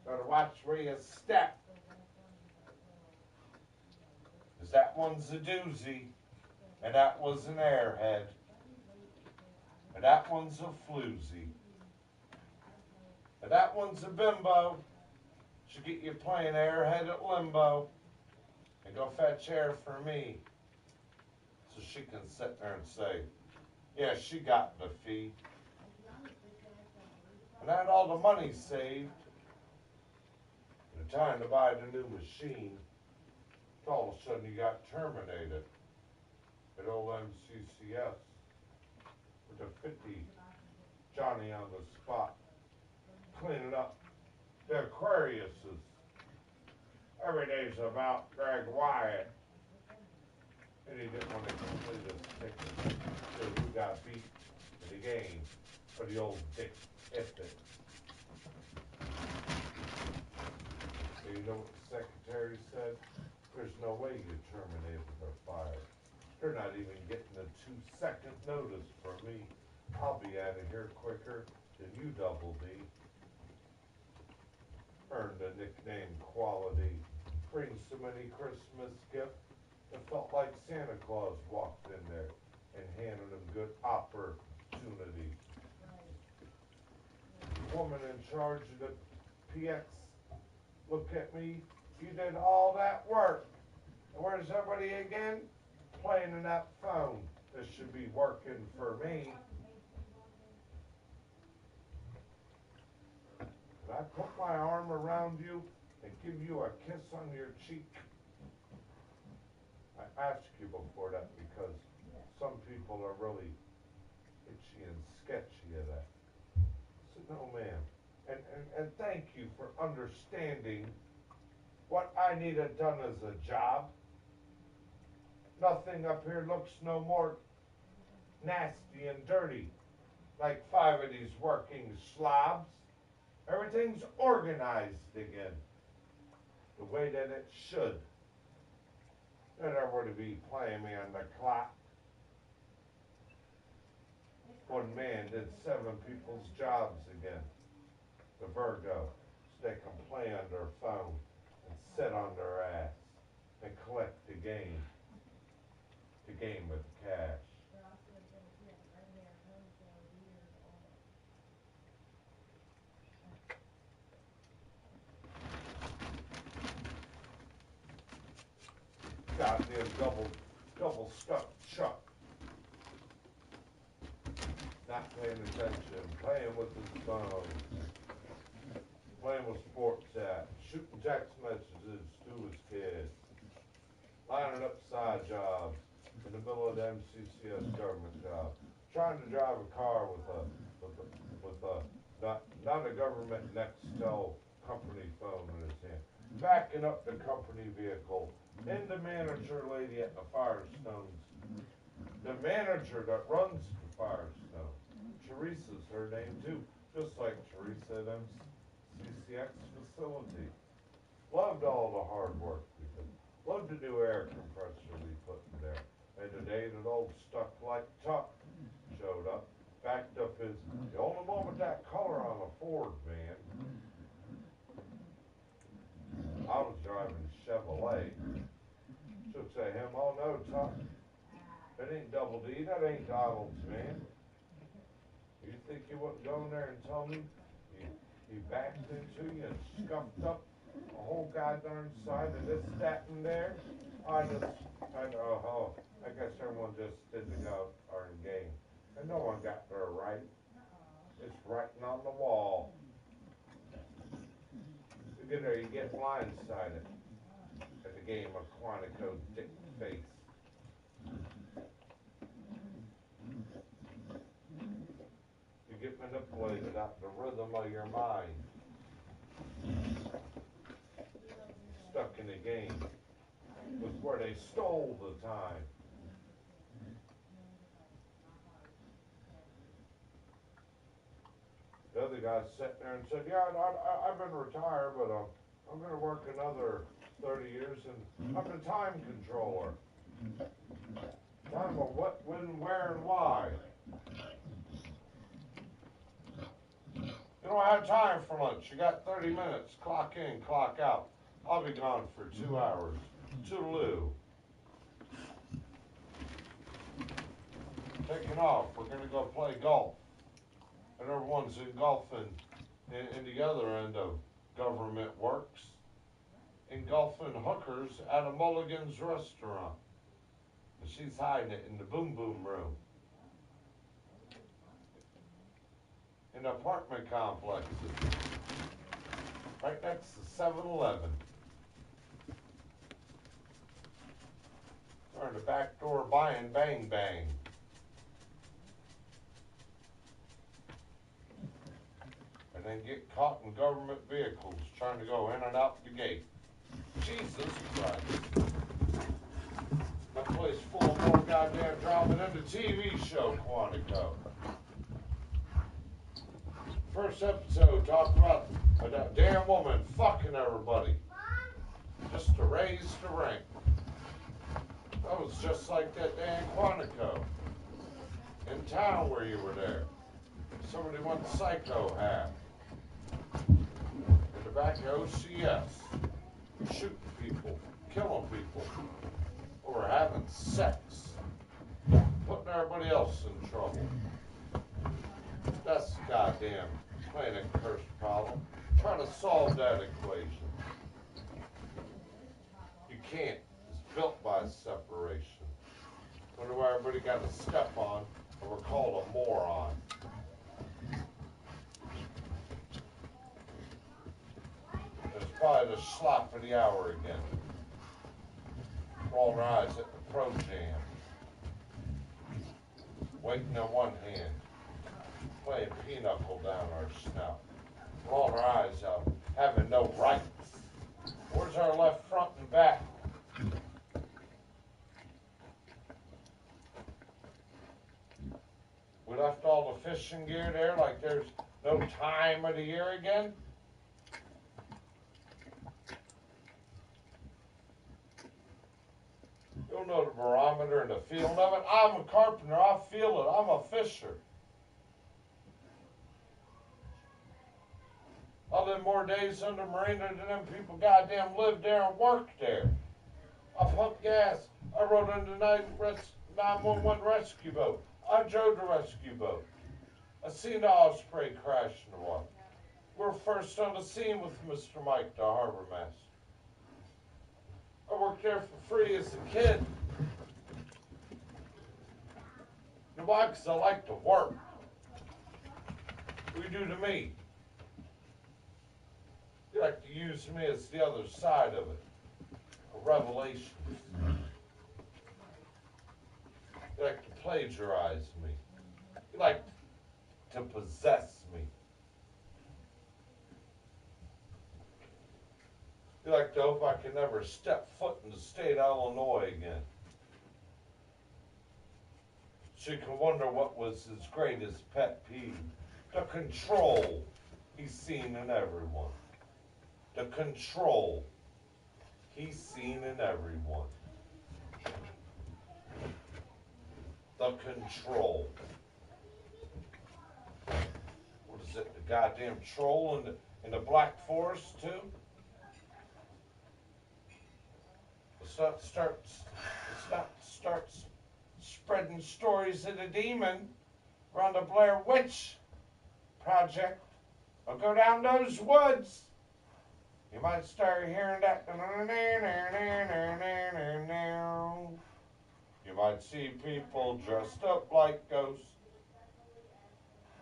Better watch where you step. Because that one's a doozy. And that was an airhead. And that one's a floozy. And that one's a bimbo. She'll get you playing airhead at limbo. And go fetch air for me. So she can sit there and say, yeah, she got the fee. And that all the money saved. The time to buy the new machine. All of a sudden you got terminated at old MCCS with a 50 Johnny on the spot cleaning up the Aquariuses. Every day's about Greg Wyatt. And he didn't want to complete his ticket. So who got beat in the game for the old dick ethic. So you know what the secretary said? There's no way you terminated or fired. They're not even getting a 2-second notice from me. I'll be out of here quicker than you, Double D. Earned the nickname Quality. Brings so many Christmas gifts. It felt like Santa Claus walked in there and handed them good opportunity. The woman in charge of the PX looked at me. You did all that work. And where's everybody again? Playing in that phone. This should be working for me. Could I put my arm around you and give you a kiss on your cheek? I asked you before that because some people are really itchy and sketchy of that. I said, no, ma'am. And thank you for understanding what I needed done as a job. Nothing up here looks no more nasty and dirty like 5 of these working slobs. Everything's organized again the way that it should. There never would be playing me on the clock. One man did 7 people's jobs again. The Virgo, so they can play on their phone and sit on their ass and collect the game with cash. Goddamn double stuck Chuck. Not paying attention, playing with his phone, playing with sports apps, shooting text messages to his kids, lining up side jobs in the middle of the MCCS government job, trying to drive a car with a not a government Nextel company phone in his hand, backing up the company vehicle, and the manager lady at the Firestones, the manager that runs the Firestone, Teresa's her name too, just like Teresa at MCCX facility. Loved all the hard work we did. Loved the new air compressor we put in there. And the day that old Stuck Like Tuck showed up, backed up the only one with that color on a Ford van. I was driving Chevrolet. Should say him, oh no, Tuck. That ain't Double D, that ain't Donald's van. You think you wouldn't go in there and tell me he backed into you and scuffed up a whole goddamn side of this, that, and there? I guess everyone just did the darn game. And no one got there right. It's writing on the wall. You get there, you get blindsided at the game of Quantico Dick Face. You get manipulated out the rhythm of your mind. Stuck in the game was where they stole the time. The other guy sat there and said, yeah, I've been retired, but I'm going to work another 30 years, and I'm the time controller. Time of what, when, where, and why. You don't have time for lunch. You got 30 minutes. Clock in, clock out. I'll be gone for 2 hours. Toodaloo. Taking off. We're going to go play golf. And everyone's engulfing in the other end of government works, engulfing hookers at a Mulligan's restaurant. And she's hiding it in the boom boom room. In apartment complexes, right next to 7-Eleven. Or in the back door buying bang bang. And then get caught in government vehicles trying to go in and out the gate. Jesus Christ. That place full of more goddamn drama than the TV show Quantico. First episode talked about that damn woman fucking everybody. Just to raise the rank. That was just like that damn Quantico. In town where you were there. Somebody went psycho half. In the back of OCS. Shooting people. Killing people. Over having sex. Putting everybody else in trouble. That's the goddamn planet curse problem. Try to solve that equation. You can't. It's built by separation. Wonder why everybody got to step on, or we're called a moron. There's probably the slop of the hour again. Rolling our eyes at the Pro Jam. Waiting on one hand. Playing pinochle down our snout. Rolling our eyes out. Having no rights. Where's our left front and back? We left all the fishing gear there like there's no time of the year again. You'll know the barometer and the feeling of it. I'm a carpenter, I feel it, I'm a fisher. I live more days under marina than them people goddamn live there and work there. I pumped gas, I rode in the 911 rescue boat. I drove the rescue boat. I seen the Osprey crash in the water. We're first on the scene with Mr. Mike, the harbor master. I worked there for free as a kid. You know why? Because I like to work. What do you do to me? You like to use me as the other side of it. A revelation. You like to plagiarize me. You like to possess me. You like to hope I can never step foot in the state of Illinois again. So you can wonder what was his greatest pet peeve. The control he's seen in everyone. The control he's seen in everyone. The control. What is it? The goddamn troll in the Black Forest too? Let's not start spreading stories of the demon around the Blair Witch Project. Or go down those woods. You might start hearing that. You might see people dressed up like ghosts.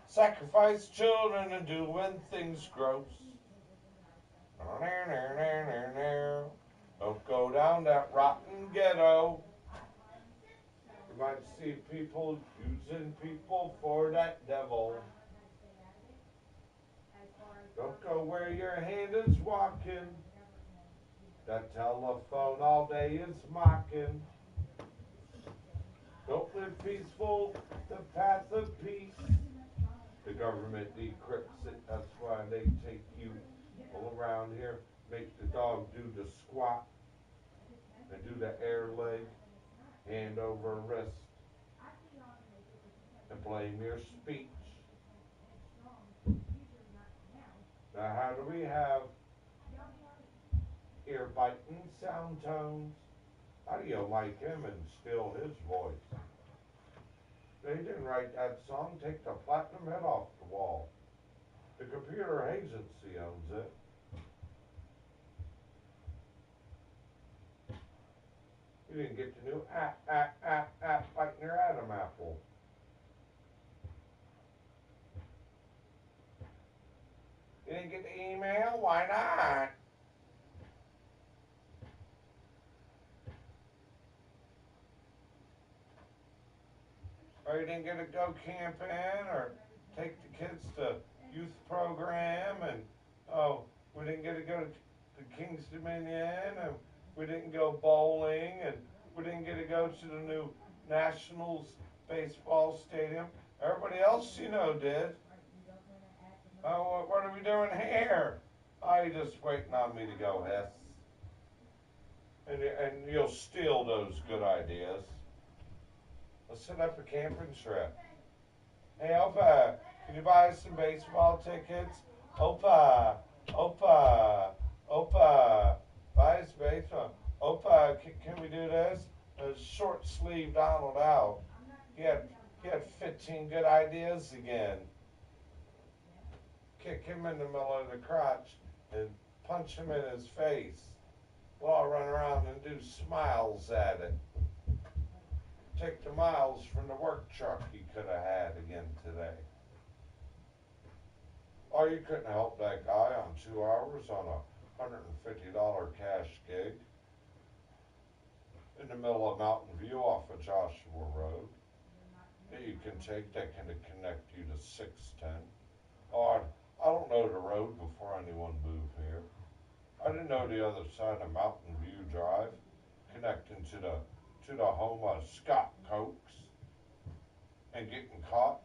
Sacrifice children and doing things gross. Don't go down that rotten ghetto. You might see people using people for that devil. Don't go where your hand is walking. That telephone all day is mocking. Don't live peaceful, the path of peace. The government decrypts it, that's why they take you all around here. Make the dog do the squat and do the air leg, hand over wrist, and blame your speech. Now how do we have ear-biting sound tones? How do you like him and steal his voice? They didn't write that song. Take the platinum head off the wall. The computer agency owns it. You didn't get the new biting your Adam apple. You didn't get the email? Why not? Or you didn't get to go camping or take the kids to youth program and, oh, we didn't get to go to the King's Dominion and we didn't go bowling and we didn't get to go to the new Nationals baseball stadium. Everybody else, you know, did. Oh, what are we doing here? Oh, you're just waiting on me to go, Hess. And you'll steal those good ideas. Let's set up a camping trip. Hey, Opa, can you buy us some baseball tickets? Opa, Opa, Opa, buy us baseball. Opa, can we do this? Short sleeve Donald out. He had 15 good ideas again. Kick him in the middle of the crotch and punch him in his face. We'll all run around and do smiles at it. Take the miles from the work truck he could have had again today. Or you couldn't help that guy on 2 hours on a $150 cash gig in the middle of Mountain View off of Joshua Road that you can take that can connect you to 610. Oh, I don't know the road before anyone moved here. I didn't know the other side of Mountain View Drive connecting to the home of Scott Cokes and getting caught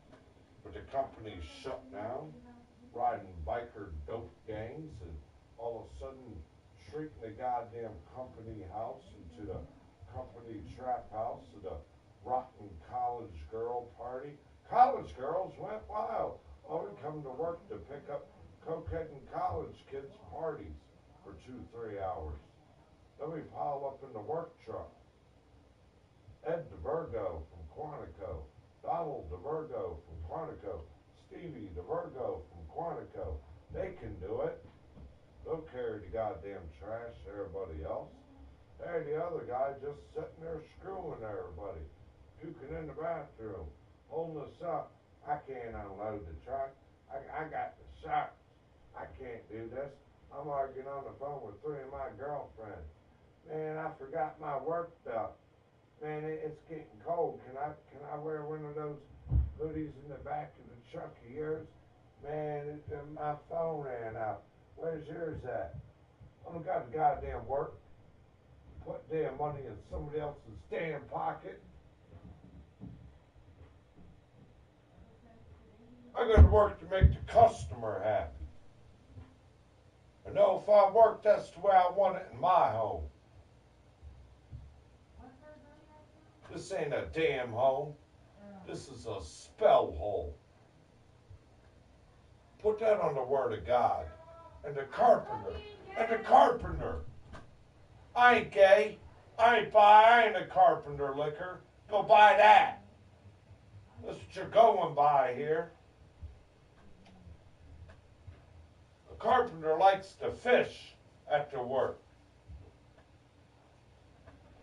with the company shut down, riding biker dope gangs, and all of a sudden shrieking the goddamn company house into the company trap house of the rotten college girl party. College girls went wild. Oh, we come to work to pick up cokehead and college kids' parties for 2-3 hours. Then we pile up in the work truck. Ed DeVirgo from Quantico, Donald DeVirgo from Quantico, Stevie DeVirgo from Quantico. They can do it. They'll carry the goddamn trash to everybody else. Hey, the other guy just sitting there screwing everybody, puking in the bathroom, holding us up. I can't unload the truck. I got the sharks. I can't do this. I'm arguing on the phone with 3 of my girlfriends. Man, I forgot my work belt. Man, it's getting cold. Can I wear one of those hoodies in the back of the truck of yours? Man, my phone ran out. Where's yours at? I don't got the goddamn work. Put damn money in somebody else's damn pocket. I go to work to make the customer happy. I know if I work, that's the way I want it in my home. This ain't a damn home. This is a spell hole. Put that on the Word of God. And the carpenter. And the carpenter. I ain't gay. I ain't a carpenter liquor. Go buy that. That's what you're going by here. A carpenter likes to fish after work.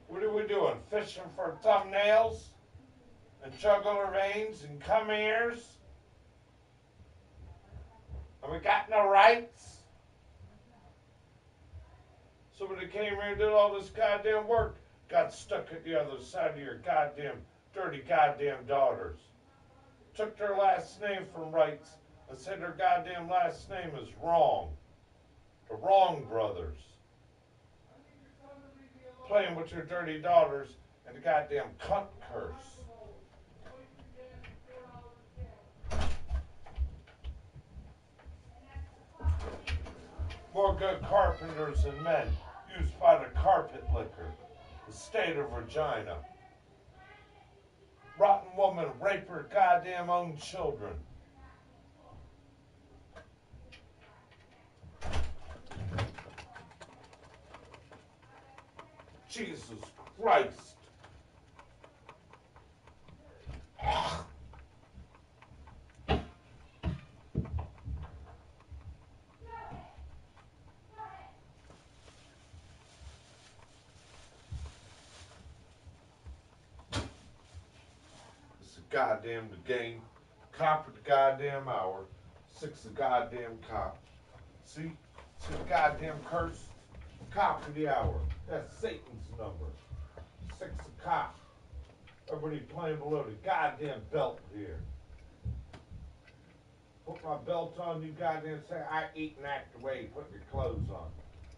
What are we doing? Fishing for thumbnails and jugular veins and cum ears? And we got no rights? Somebody came here and did all this goddamn work, got stuck at the other side of your goddamn dirty goddamn daughters. Took their last name from rights and said their goddamn last name is wrong. The Wrong Brothers. Playing with your dirty daughters and the goddamn cunt curse. More good carpenters than men used by the carpet licker, the state of Regina. Rotten woman rape her goddamn own children. Jesus Christ. goddamn the game. Cop at the goddamn hour. 6 a goddamn cop. See? It's a goddamn curse. Cop of the hour. That's Satan's number. 6 a cop. Everybody playing below the goddamn belt here. Put my belt on, you goddamn say I eat and act away, put your clothes on.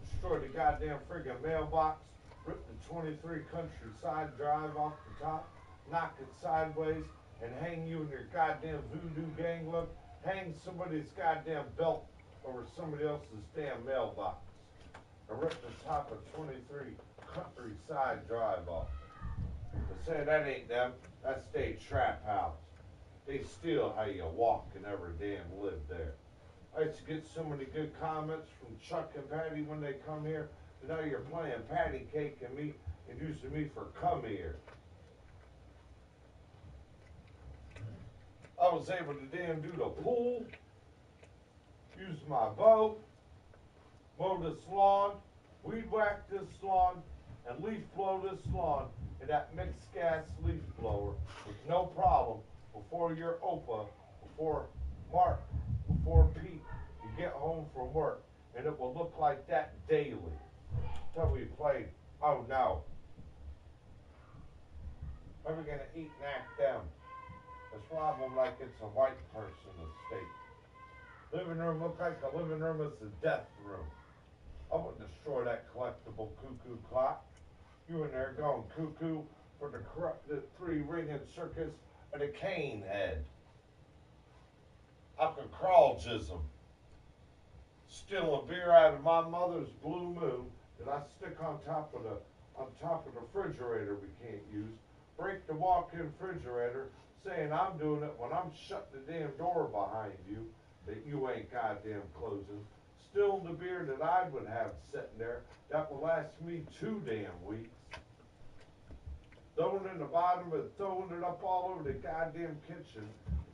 Destroy the goddamn friggin' mailbox, rip the 23 countryside drive off the top, knock it sideways, and hang you in your goddamn voodoo gang look, hang somebody's goddamn belt over somebody else's damn mailbox. And rip the top of 23 countryside drive off. But say that ain't them, that's their trap house. They steal how you walk and ever damn live there. I used to get so many good comments from Chuck and Patty when they come here. And now you're playing patty cake and me and using me for come here. I was able to damn do the pool, use my boat, mow this lawn, weed whack this lawn, and leaf blow this lawn in that mixed gas leaf blower with no problem. Before your Opa, before Mark, before Pete, you get home from work, and it will look like that daily. Till we played, oh no. Are we gonna eat and act them? Let's rob them like it's a white person estate. Living room look like a living room is a death room. I wouldn't destroy that collectible cuckoo clock. You in there going cuckoo for the corrupted 3-ringed circus of the cane head. UncleDONALD420. Stealing beer out of my mother's blue moon that I stick on top of the refrigerator we can't use. Break the walk-in refrigerator, saying I'm doing it when I'm shutting the damn door behind you that you ain't goddamn closing. Stealing the beer that I would have sitting there that will last me 2 damn weeks. Throwing it in the bottom of it, throwing it up all over the goddamn kitchen,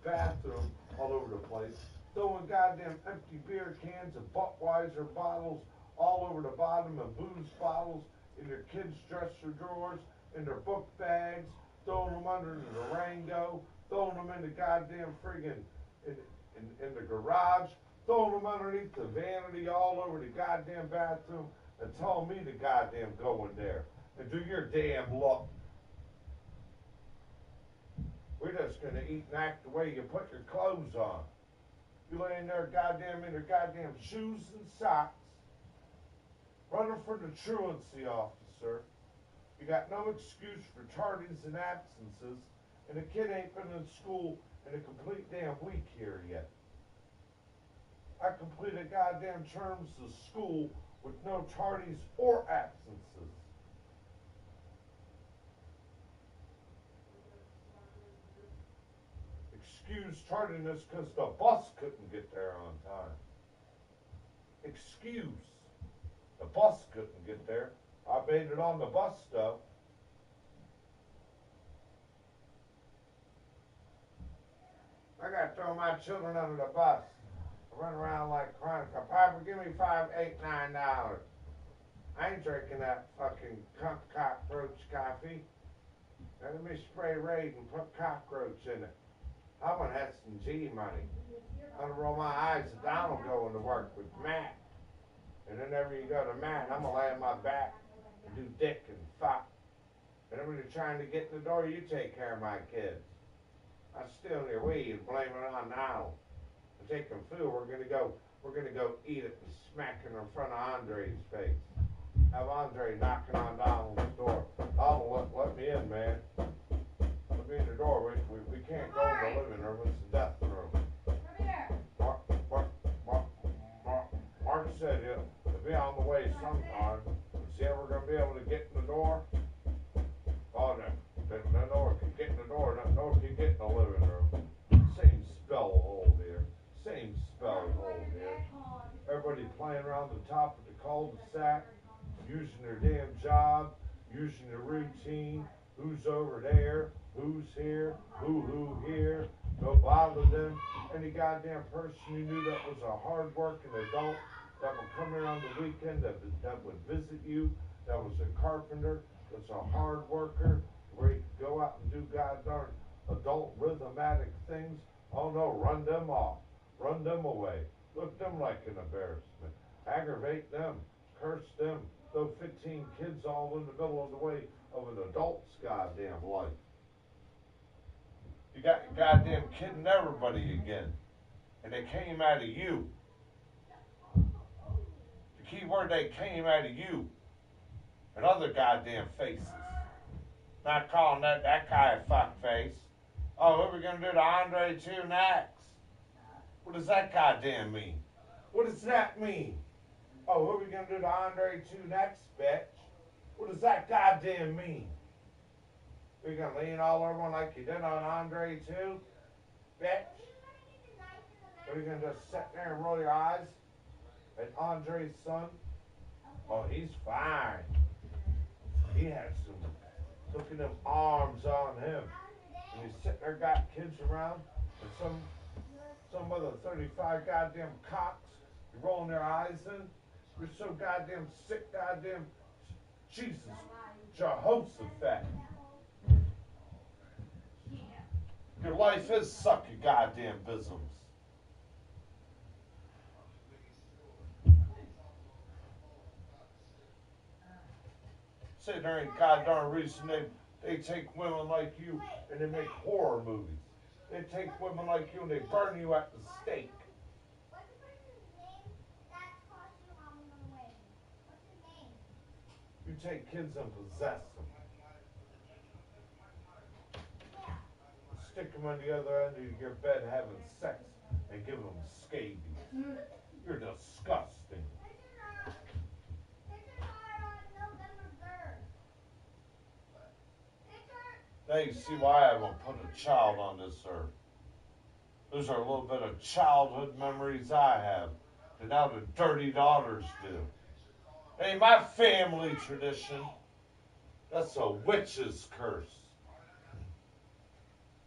bathroom, all over the place. Throwing goddamn empty beer cans and Budweiser bottles all over the bottom and booze bottles in their kids' dresser drawers, in their book bags, throwing them under the Durango, throwing them in the goddamn friggin' in the garage, throwing them underneath the vanity all over the goddamn bathroom and telling me to goddamn go in there and do your damn look. We're just gonna eat and act the way you put your clothes on. You laying there goddamn in your goddamn shoes and socks, running for the truancy officer. You got no excuse for tardies and absences, and the kid ain't been in school in a complete damn week here yet. I completed goddamn terms of school with no tardies or absences. Excuse tardiness because the bus couldn't get there on time. Excuse. The bus couldn't get there. I made it on the bus though. I gotta throw my children under the bus. I run around like crying. Papa, give me $5, $8, $9. I ain't drinking that fucking cockroach coffee. Now let me spray Raid and put cockroach in it. I want S&G money. I'm gonna roll my eyes at Donald going to work with Matt. And then whenever you go to Matt, I'm gonna lay on my back and do dick and fuck. And then when you're trying to get in the door, you take care of my kids. I'm stealing your weed and blaming it on Donald. I'm taking food, we're gonna go eat it and smack it in front of Andre's face. Have Andre knocking on Donald's door. Donald, let me in, man. Let me in the door. We can't go in the living room. It's the death room. Come here. Mark said he'll be on the way sometime. Is he ever going to be able to get in the door? Oh, no one can get in the door. No one can get in the living room. Same spell hole here. Same spell hole here. Everybody playing around the top of the cul-de-sac, using their damn job, using their routine. Who's over there? Who's here? Who here? Don't bother them. Any goddamn person you knew that was a hard-working adult that would come here on the weekend, that would visit you, that was a carpenter, that's a hard worker, where you could go out and do god darn adult rhythmatic things, oh no, run them off. Run them away. Look them like an embarrassment. Aggravate them. Curse them. Throw 15 kids all in the middle of the way of an adult's goddamn life. You got your goddamn kidding everybody again. And they came out of you. The key word, they came out of you. And other goddamn faces. Not calling that guy a fuckface. Oh, what are we gonna do to Andre 2 next? What does that goddamn mean? What does that mean? Oh, what are we gonna do to Andre 2 next, bitch? What does that goddamn mean? Are you gonna lean all over him like you did on Andre 2, bitch? Or are you gonna just sit there and roll your eyes at Andre's son? Oh, he's fine. He has some, look at them arms on him. And you sit there, got kids around, and some other 35 goddamn cocks, you're rolling their eyes in. You're so goddamn sick, goddamn, Jesus, Jehoshaphat. Your life is suck your goddamn bosoms. Sitting there ain't goddamn reason they take women like you and they make horror movies. They take women like you and they burn you at the stake. You take kids and possess them. Stick them on the other end of your bed having sex and give them scabies. You're disgusting. Now you see why I haven't put a child on this earth. Those are a little bit of childhood memories I have that now the dirty daughters do. Hey, my family tradition, that's a witch's curse.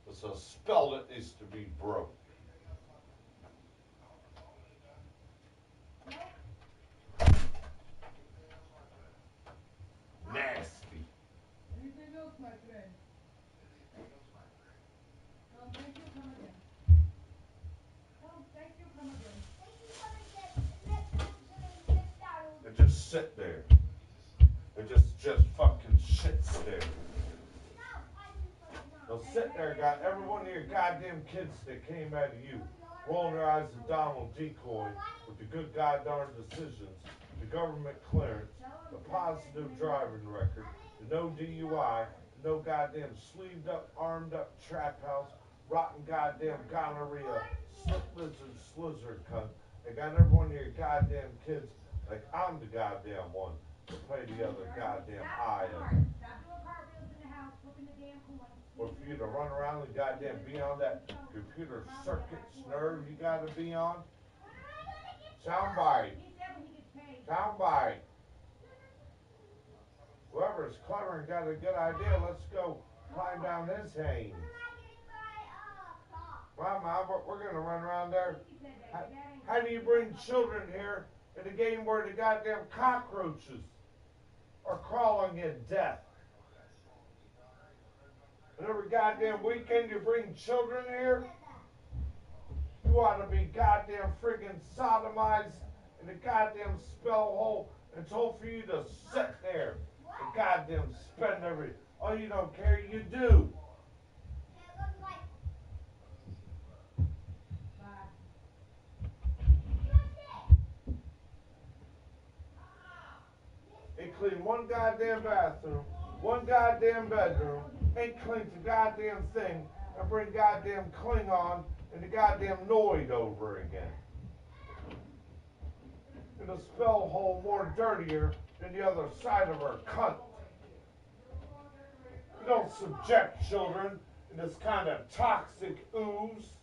It's a spell that needs to be broke. Nasty. Anything else, my friend? No, thank you, come again. No, thank you, come again. They just sit there. They just fucking shits there. They'll sit there, got every one of your goddamn kids that came out of you, rolling their eyes at Donald Decoy with the good goddamn decisions, the government clearance, the positive driving record, the no DUI, the no goddamn sleeved up, armed up trap house, rotten goddamn gonorrhea, slip lizard, slizzard cunt. They got every one of your goddamn kids like I'm the goddamn one to play the other goddamn eye of it. Or for you to run around and goddamn be on that computer circuits nerve you gotta be on. Soundbite. Soundbite. Whoever's clever and got a good idea, let's go climb down his hanes. Well, Mom, we're gonna run around there. How do you bring children here in a game where the goddamn cockroaches are crawling in death? And every goddamn weekend you bring children here? You ought to be goddamn friggin' sodomized in the goddamn spell hole and told for you to sit there and goddamn spend every... Oh, you don't care? You do. They clean one goddamn bathroom, one goddamn bedroom, ain't cleaned the goddamn thing, and bring goddamn Klingon and the goddamn Noid over again. And the spell hole more dirtier than the other side of her cunt. You don't subject children in this kind of toxic ooze.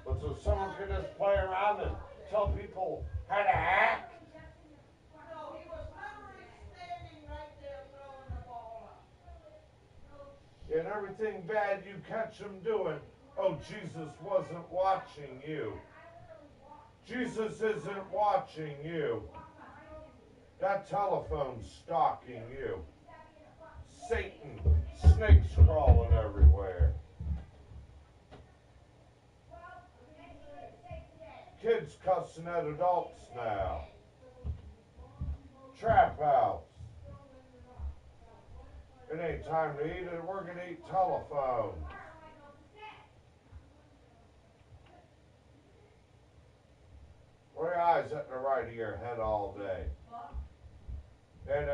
But so someone can just play around and tell people how to act. No, he was literally standing right there throwing the ball up. And everything bad you catch him doing, oh, Jesus wasn't watching you. Jesus isn't watching you. That telephone's stalking you. Satan, snakes crawling everywhere. Kids cussing at adults now. Trap house. It ain't time to eat it, we're gonna eat telephones. Where are your eyes at the right of your head all day? And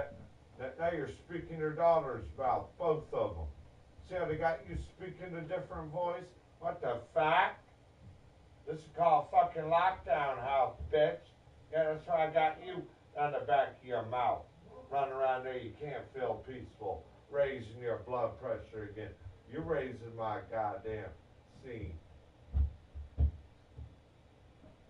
now you're speaking your daughter's mouth, both of them. See how they got you speaking a different voice? What the fuck? This is called fucking lockdown house, bitch. Yeah, that's why I got you on the back of your mouth. Running around there, you can't feel peaceful. Raising your blood pressure again. You're raising my goddamn scene.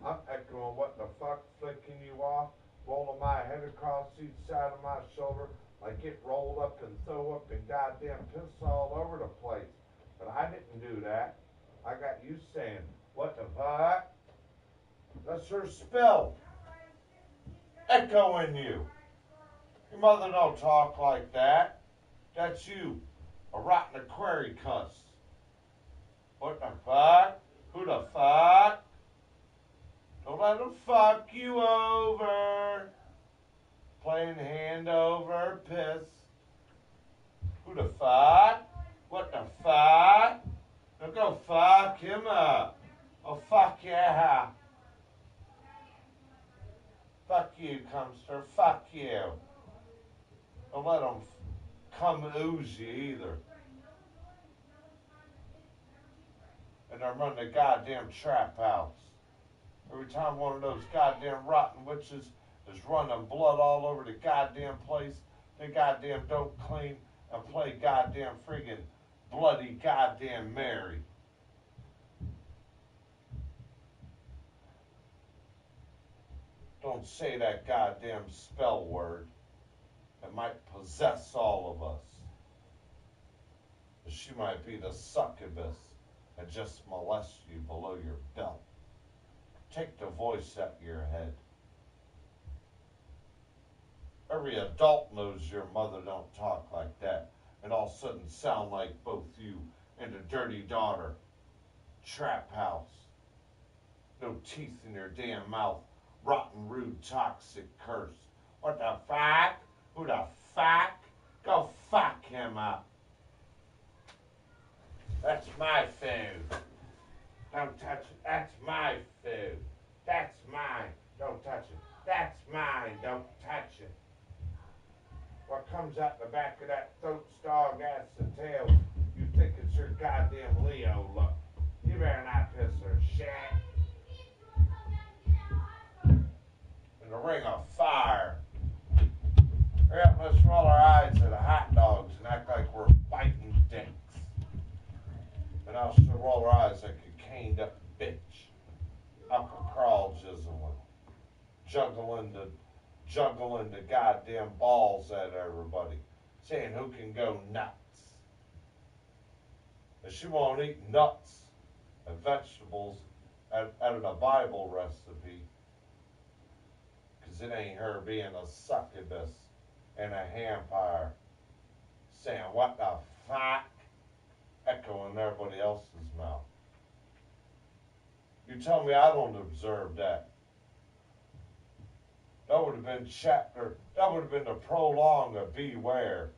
I'm echoing what the fuck, flicking you off, rolling my head across each side of my shoulder, like it rolled up and throw up and goddamn piss all over the place. But I didn't do that. I got you saying, what the fuck? That's her spell. Echoing you. Your mother don't talk like that. That's you. A rotten aquarium cuss. What the fuck? Who the fuck? Don't let them fuck you over. Playing hand over piss. Who the fuck? What the fuck? Now go fuck him up. Oh fuck yeah. Fuck you, Cumster. Fuck you. Don't let them come ooze you either. And they're running the goddamn trap house. Every time one of those goddamn rotten witches is running blood all over the goddamn place, they goddamn don't clean and play goddamn friggin' bloody goddamn Mary. Don't say that goddamn spell word. It might possess all of us. She might be the succubus and just molest you below your belt. Take the voice out of your head. Every adult knows your mother don't talk like that and all of a sudden sound like both you and a dirty daughter. Trap house. No teeth in your damn mouth. Rotten, rude, toxic curse. What the fuck? Who the fuck? Go fuck him up. That's my food. Don't touch it. That's my food. That's mine. Don't touch it. That's mine. Don't touch it. What comes out the back of that throat's dog ass and tail, you think it's your goddamn Leo look. You better not piss her shit. In the ring of fire. Hurry up, let's roll our eyes at the hot dogs and act like we're fighting dicks. And I'll roll our eyes like a caned up bitch. Upper crawl jizzling. Juggling the goddamn balls at everybody. Saying who can go nuts. And she won't eat nuts and vegetables out of the Bible recipe. Because it ain't her being a succubus and a vampire. Saying what the fuck? Echoing everybody else's mouth. You tell me I don't observe that. That would have been that would have been the prolong of beware.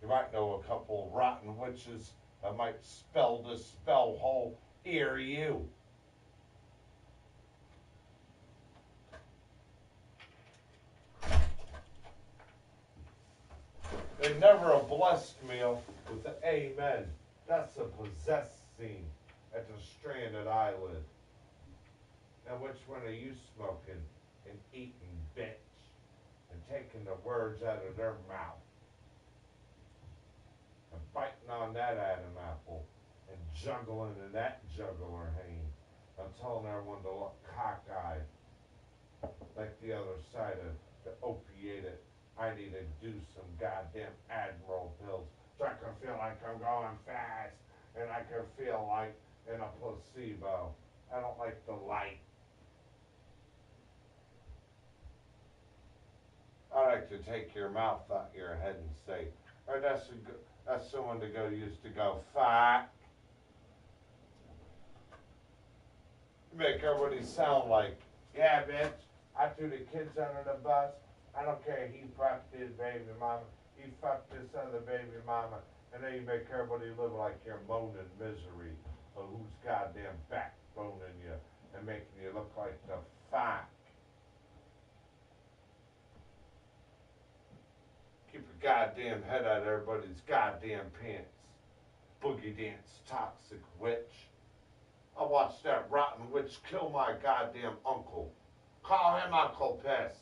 You might know a couple of rotten witches that might spell this spell hole ear you. They never have blessed me with the amen. That's a possessed scene at the stranded eyelid. Now which one are you smoking and eating, bitch? And taking the words out of their mouth. And biting on that Adam apple. And juggling in that juggler hand. I'm telling everyone to look cockeyed. Like the other side of the opiated. I need to do some goddamn Admiral pills so I can feel like I'm going fast and I can feel like in a placebo. I don't like the light. take your mouth out your head and say, or that's someone to go used to go, fuck. Make everybody sound like, yeah, bitch, I threw the kids under the bus. I don't care, he fucked his baby mama. He fucked this other baby mama. And then you make everybody live like you're moaning misery of who's goddamn backboning you and making you look like the fuck. Keep your goddamn head out of everybody's goddamn pants. Boogie dance, toxic witch. I watched that rotten witch kill my goddamn uncle. Call him Uncle Piss.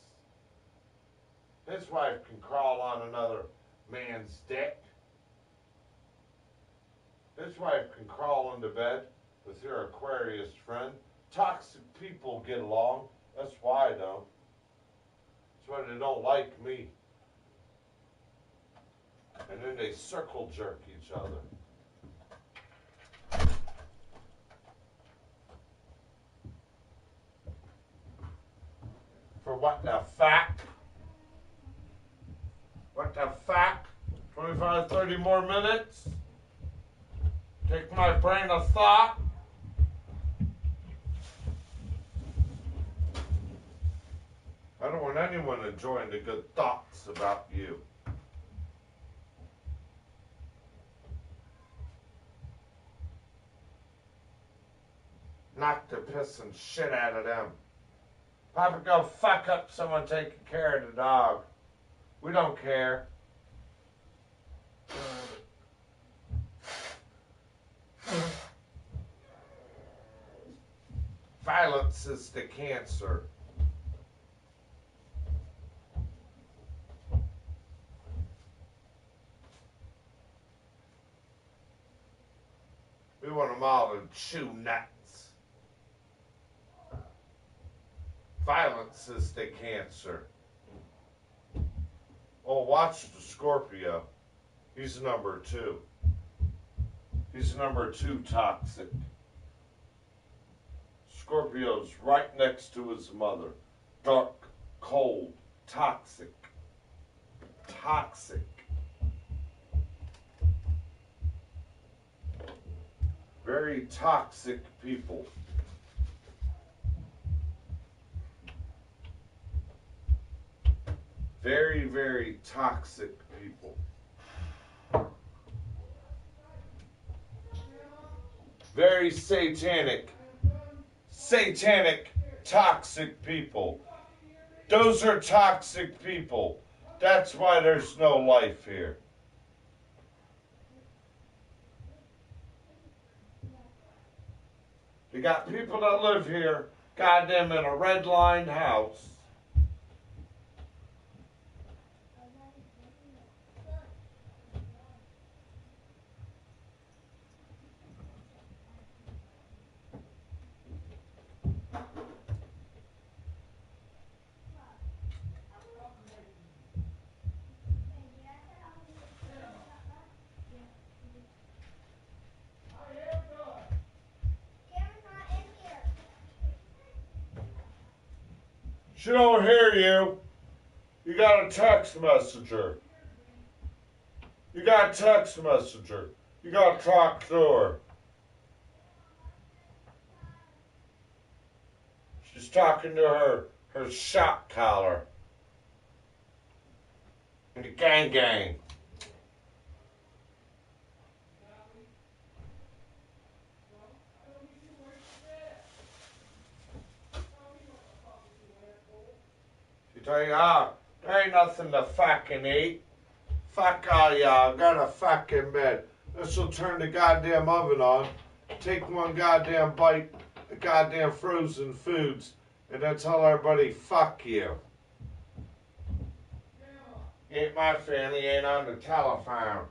His wife can crawl on another man's dick. His wife can crawl into bed with your Aquarius friend. Toxic people get along. That's why I don't. That's why they don't like me. And then they circle jerk each other. For what the fuck? What the fuck? 25, 30 more minutes? Take my brain of thought? I don't want anyone enjoying the good thoughts about you. Knock the piss and shit out of them. Papa, go fuck up someone taking care of the dog. We don't care. Violence is the cancer. We want them all to chew nuts. Violence is the cancer. Oh, watch the Scorpio. He's number 2. He's number 2 toxic. Scorpio's right next to his mother. Dark, cold, toxic. Toxic. Very toxic people. Very, very toxic people. Very satanic, toxic people. Those are toxic people. That's why there's no life here. You got people that live here, goddamn, in a red-lined house. She don't hear you. You got a text messenger. You got a text messenger. You got to talk to her. She's talking to her shot collar. And the gang. Tell you, there ain't nothing to fucking eat. Fuck all y'all, got a fucking bed. This'll turn the goddamn oven on, take one goddamn bite of goddamn frozen foods, and then tell everybody, fuck you. Ain't my family, ain't on the telephone.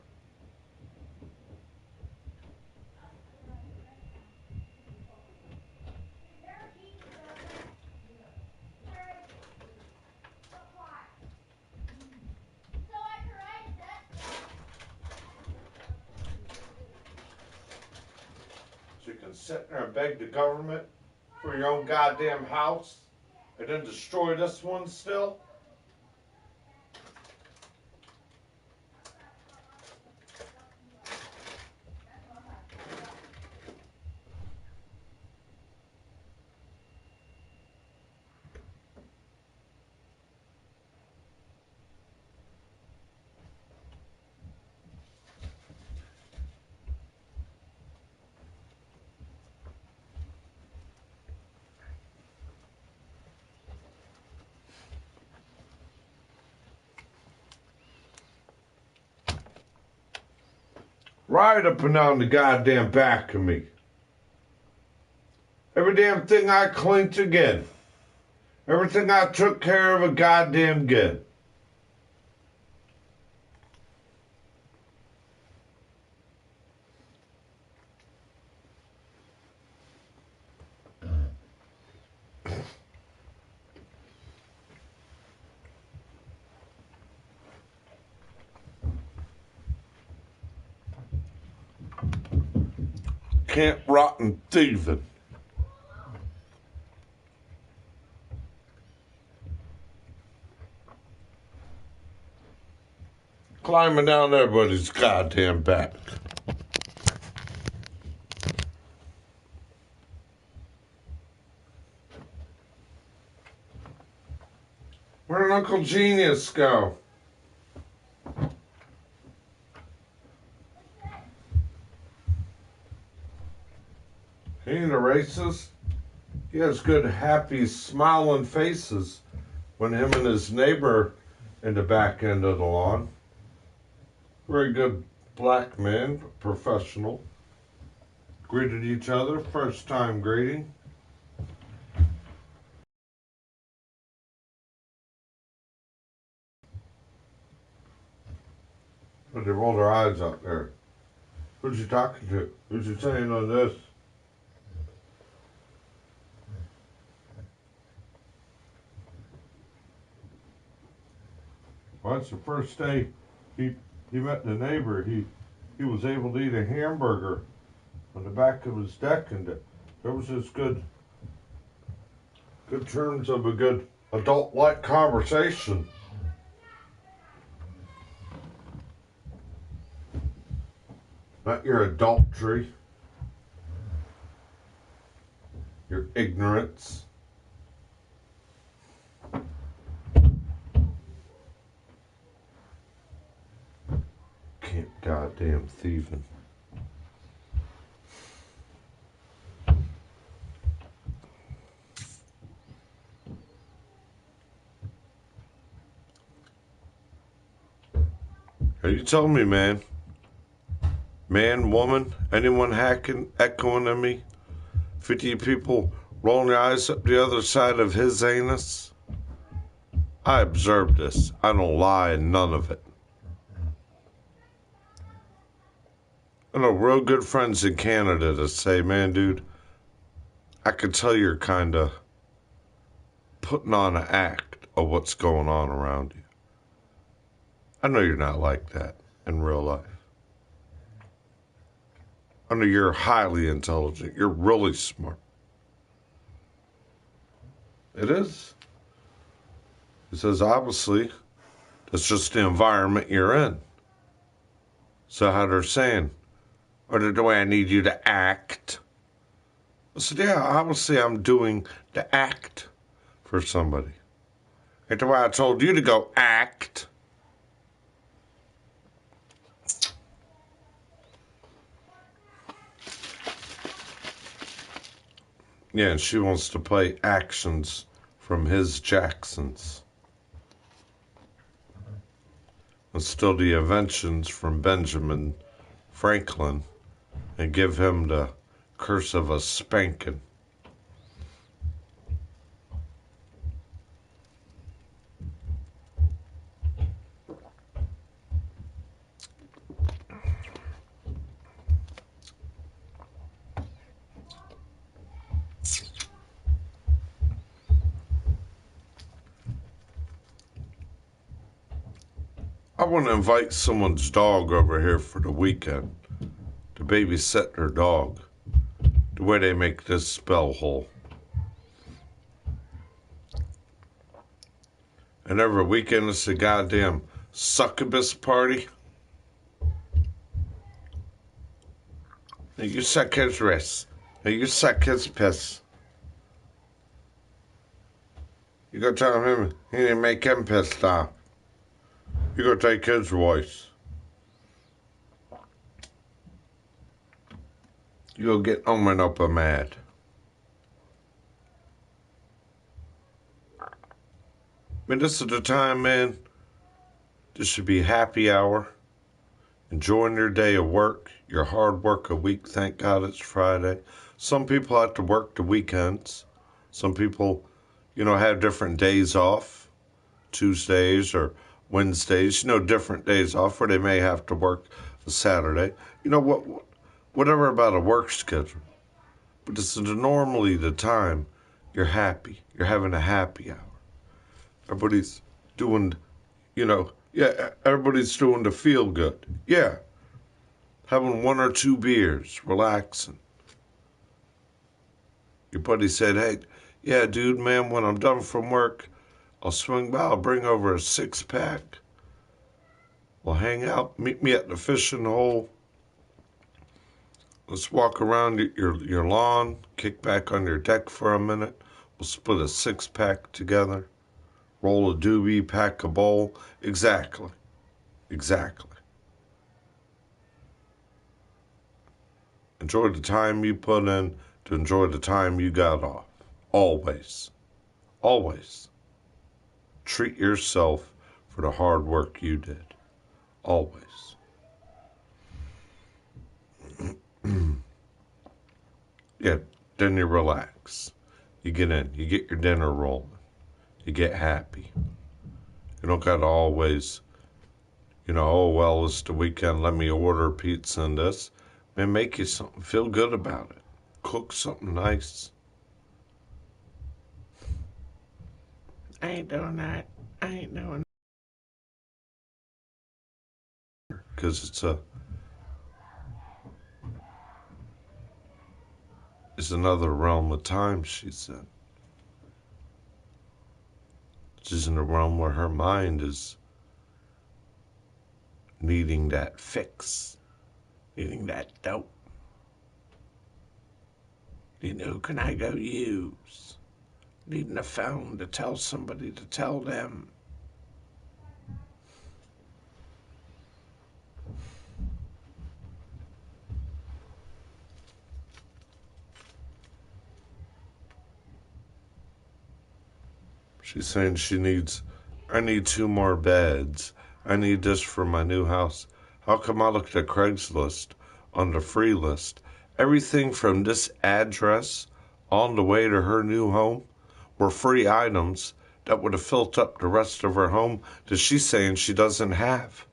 So you can sit there and beg the government for your own goddamn house and then destroy this one still? Right up and down the goddamn back of me. Every damn thing I cleaned again. Everything I took care of a goddamn again. Can't rotten thieving. Climbing down everybody's goddamn back. Where'd Uncle Genius go? He ain't a racist. He has good, happy, smiling faces when him and his neighbor in the back end of the lawn. Very good black man, professional. Greeted each other, first time greeting. But they rolled their eyes up there. Who's you talking to? Who's you saying on this? Well, that's the first day he met the neighbor. He was able to eat a hamburger on the back of his deck, and there was this good terms of a good adult-like conversation. Not your adultery, your ignorance. Can't goddamn thieving. Are you telling me, man? Man, woman, anyone echoing at me? 50 people rolling their eyes up the other side of his anus? I observed this. I don't lie in none of it. I know real good friends in Canada that say, man, dude, I can tell you're kind of putting on an act of what's going on around you. I know you're not like that in real life. I know you're highly intelligent. You're really smart. It is. He says, obviously, that's just the environment you're in. So how they're saying, or the way I need you to act. I said, yeah, obviously I'm doing the act for somebody. Ain't the way I told you to go act. Yeah, and she wants to play actions from his Jacksons. And still the inventions from Benjamin Franklin and give him the curse of a spanking. I want to invite someone's dog over here for the weekend to babysit their dog. The way they make this spell hole. And every weekend it's a goddamn succubus party. Now you suck his wrist. Now you suck his piss. You go tell him he didn't make him pissed off. You go take his voice. You go get Omen up a mad. I mean, this is the time, man. This should be happy hour. Enjoying your day of work. your hard work a week. Thank God it's Friday. Some people have to work the weekends. Some people, have different days off, Tuesdays or Wednesdays, different days off where they may have to work a Saturday. Whatever about a work schedule. But it's normally the time you're happy. You're having a happy hour. Everybody's doing, everybody's doing the feel good. Yeah. Having 1 or 2 beers, relaxing. Your buddy said, hey, yeah, dude, man, when I'm done from work, I'll swing by, I'll bring over a 6-pack. We'll hang out, meet me at the fishing hole. Let's walk around your lawn, kick back on your deck for a minute. We'll split a 6-pack together. Roll a doobie, pack a bowl. Exactly. Enjoy the time you put in to enjoy the time you got off. Always. Treat yourself for the hard work you did. Always. Yeah, then you relax. You get in. You get your dinner rolling. You get happy. You don't got to always, oh, well, it's the weekend. Let me order pizza and this. Man, make you something. Feel good about it. Cook something nice. I ain't doing that. Because it's another realm of time, she said. She's in a realm where her mind is needing that fix, needing that dope. Who can I go use? Needing a phone to tell somebody to tell them. She's saying I need 2 more beds. I need this for my new house. How come I looked at Craigslist on the free list? Everything from this address on the way to her new home were free items that would have filled up the rest of her home that she's saying she doesn't have.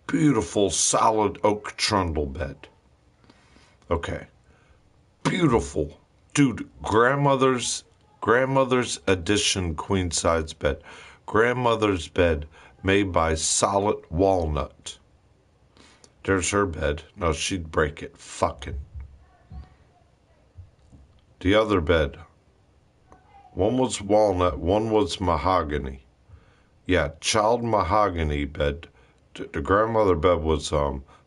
Beautiful solid oak trundle bed. Okay. Beautiful. Dude, grandmother's edition queen size bed. Grandmother's bed made by solid walnut. There's her bed. No, she'd break it. Fucking. The other bed. One was walnut, one was mahogany. Yeah, child mahogany bed. The grandmother bed was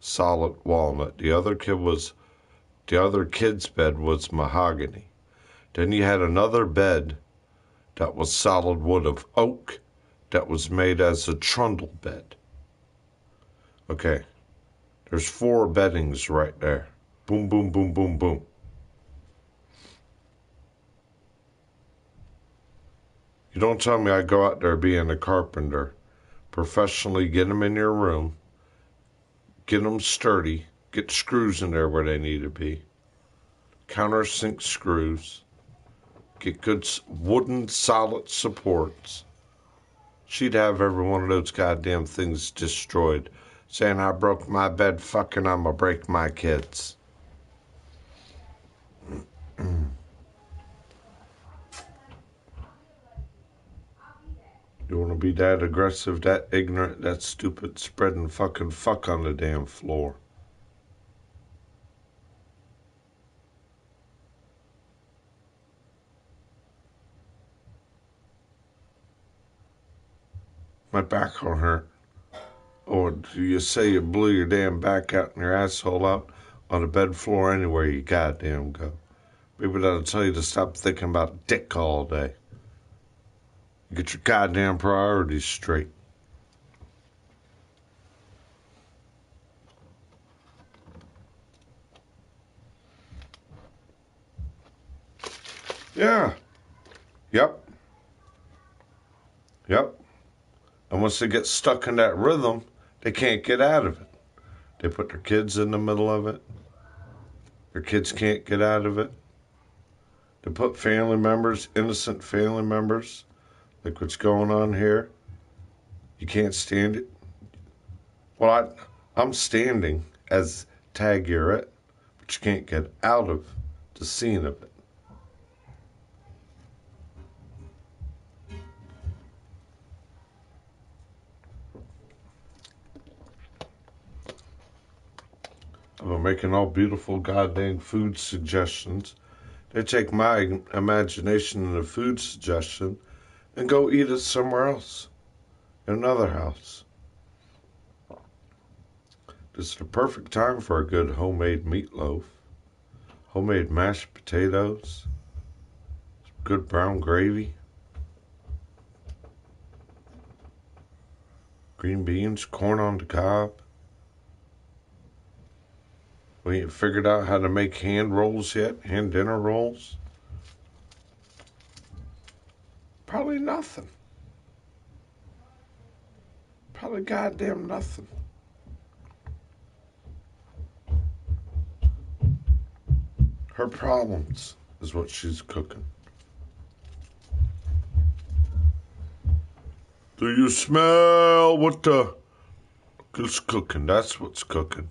solid walnut. The other kid's bed was mahogany. Then you had another bed that was solid wood of oak that was made as a trundle bed. Okay, there's 4 beddings right there. Boom, boom, boom, boom, boom. You don't tell me I go out there being a carpenter, professionally get them in your room, get them sturdy, get screws in there where they need to be, countersink screws, get good wooden solid supports. She'd have every one of those goddamn things destroyed, saying I broke my bed, fucking I'ma break my kids. You want to be that aggressive, that ignorant, that stupid, spreading fucking fuck on the damn floor. My back will hurt. Or do you say you blew your damn back out and your asshole out on the bed floor anywhere you goddamn go? Maybe that'll tell you to stop thinking about dick all day. Get your goddamn priorities straight. Yeah. Yep. And once they get stuck in that rhythm, they can't get out of it. They put their kids in the middle of it. Their kids can't get out of it. They put family members, innocent family members, like what's going on here. You can't stand it. Well, I'm standing as tag you're it, but you can't get out of the scene of it. I've been making all beautiful goddamn food suggestions. They take my imagination and the food suggestion and go eat it somewhere else, in another house. This is the perfect time for a good homemade meatloaf, homemade mashed potatoes, some good brown gravy, green beans, corn on the cob. We ain't figured out how to make hand rolls yet, hand dinner rolls. Probably nothing. Probably goddamn nothing. Her problems is what she's cooking. Do you smell what the is cooking? That's what's cooking.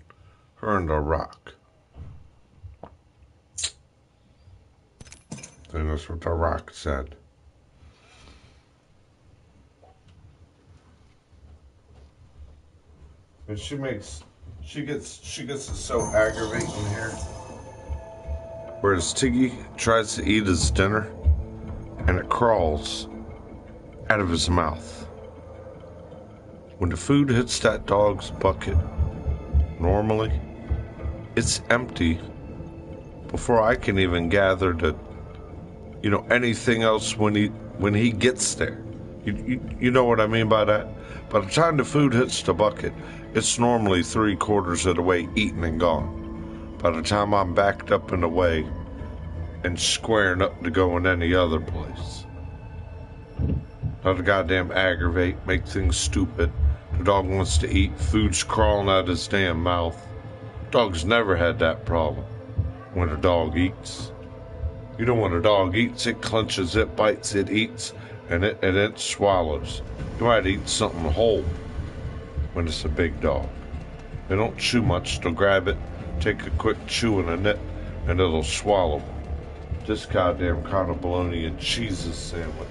Her and the rock. I think that's what the rock said. And she gets it so aggravating here. Whereas Tiggy tries to eat his dinner and it crawls out of his mouth. When the food hits that dog's bucket, normally it's empty before I can even gather that, anything else when he gets there. You know what I mean by that? By the time the food hits the bucket, it's normally 3/4 of the way eaten and gone. By the time I'm backed up in the way and squaring up to go in any other place. Not to goddamn aggravate, make things stupid. The dog wants to eat, food's crawling out his damn mouth. Dog's never had that problem when a dog eats. When a dog eats, it clenches, it bites, it eats, and it swallows. You might eat something whole when it's a big dog. They don't chew much. They'll grab it, take a quick chew and a nip, and it'll swallow. This goddamn kind of bologna and cheeses sandwich.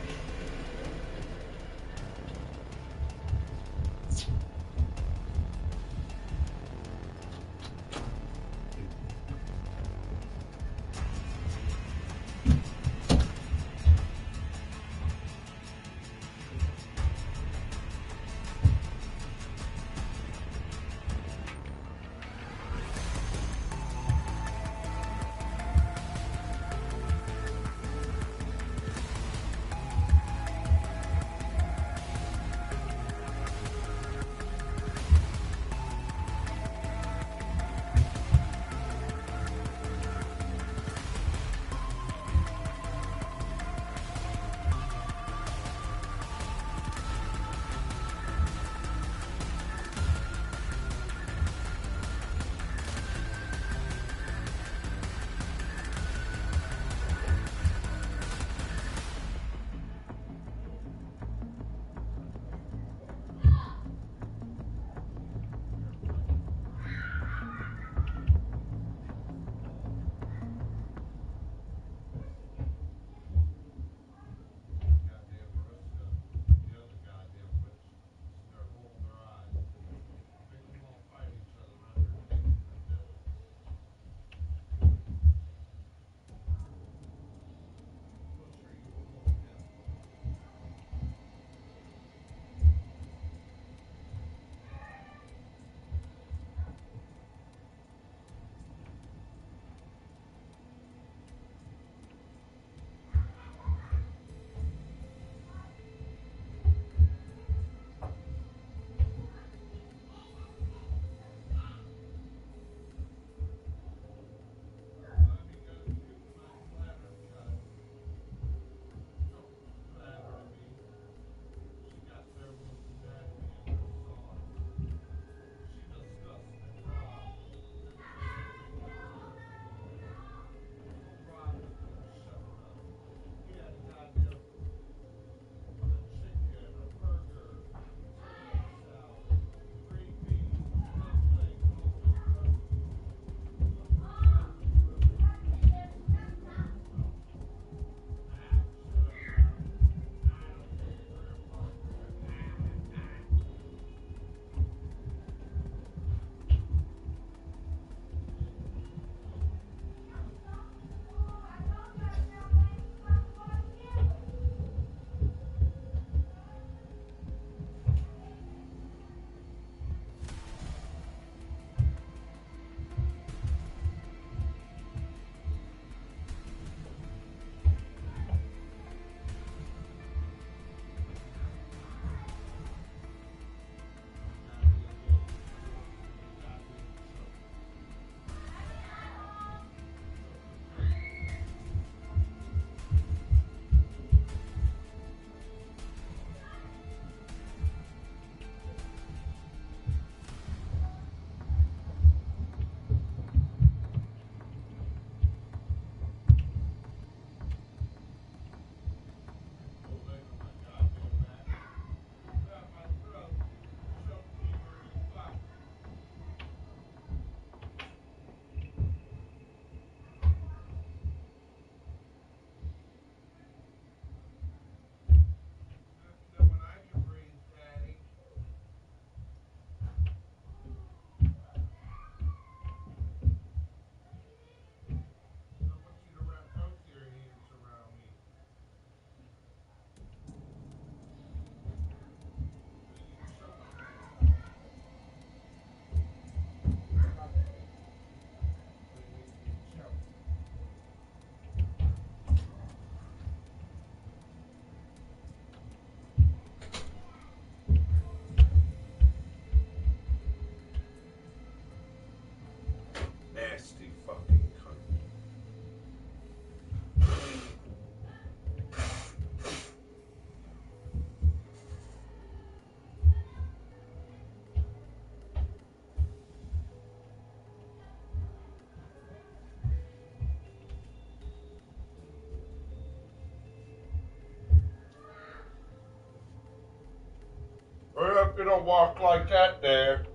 They don't walk like that there.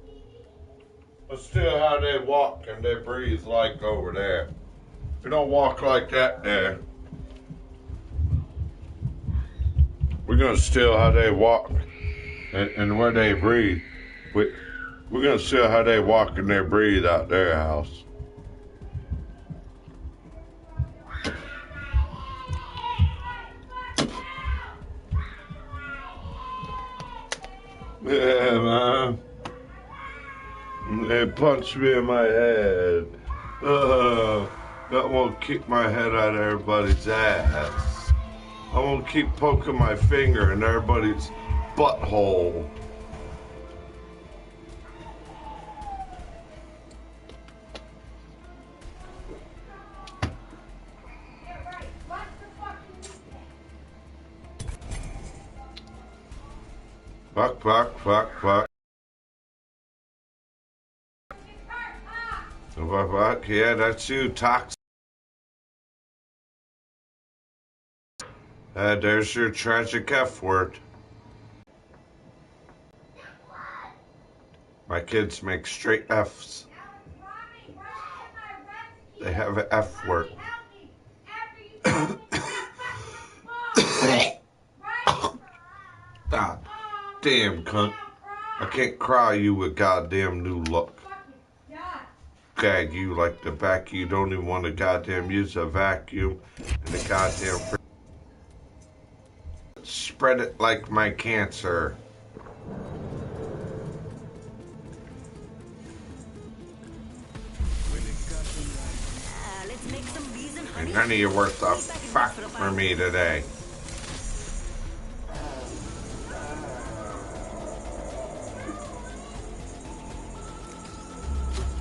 But still how they walk and they breathe like over there. They don't walk like that there. We're gonna steal how they walk and where they breathe. We're gonna steal how they walk and they breathe out their house. Yeah, man. They punched me in my head. That won't keep my head out of everybody's ass. I won't keep poking my finger in everybody's butthole. Fuck, fuck, fuck, fuck. Fuck, yeah, that's you, toxic. There's your tragic F word. My kids make straight F's. They have an F word. God damn, cunt. I can't cry you a goddamn new look. Gag you like the back. You don't even want to goddamn use a vacuum and a goddamn spread it like my cancer. Let's make some bees and honey. And none of you worth a fuck for me today.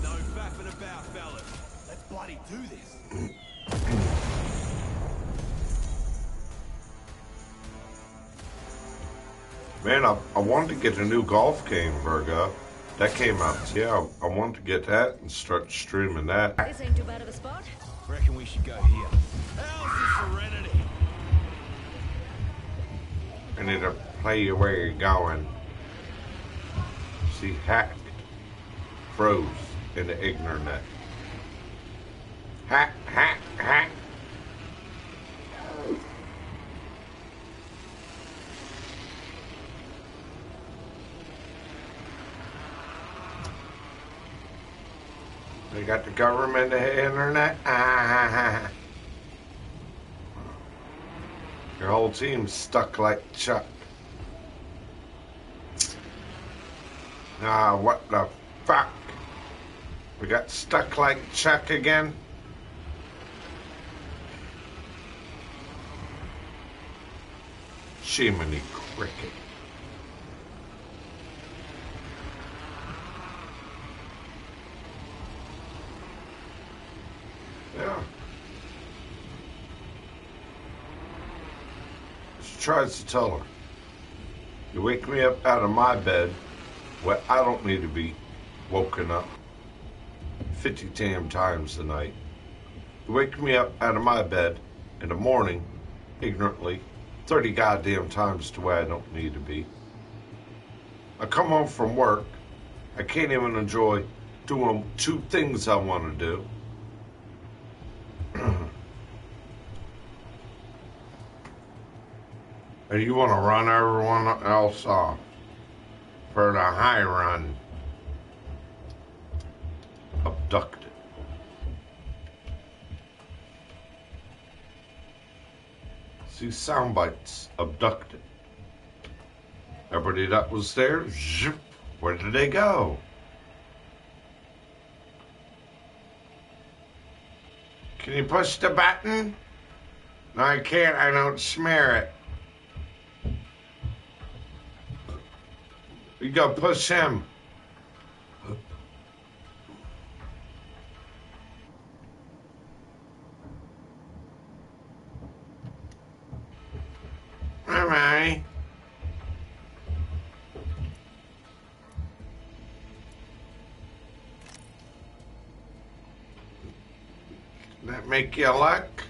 No faffing about, fellas. Let's bloody do this. Man, I wanted to get a new golf game, Virgo. That came out. Yeah, I wanted to get that and start streaming that. This ain't too bad of a spot. Reckon we should go here. How's the Serenity? I need to play you where you're going. See, hacked, froze in the ignorant. Hack, hack, hack. They got the government, the internet. Your whole team's stuck like Chuck. What the fuck? We got stuck like Chuck again? Shiminy cricket. Yeah. She tries to tell her, you wake me up out of my bed where I don't need to be woken up 50 damn times a night. You wake me up out of my bed in the morning, ignorantly, 30 goddamn times to where I don't need to be. I come home from work, I can't even enjoy doing 2 things I want to do. And you want to run everyone else off for the high run. Abducted. See, sound bites. Abducted. Everybody that was there, zip, where did they go? Can you push the button? No, I can't. I don't smear it. You go push him. All right. That make you luck?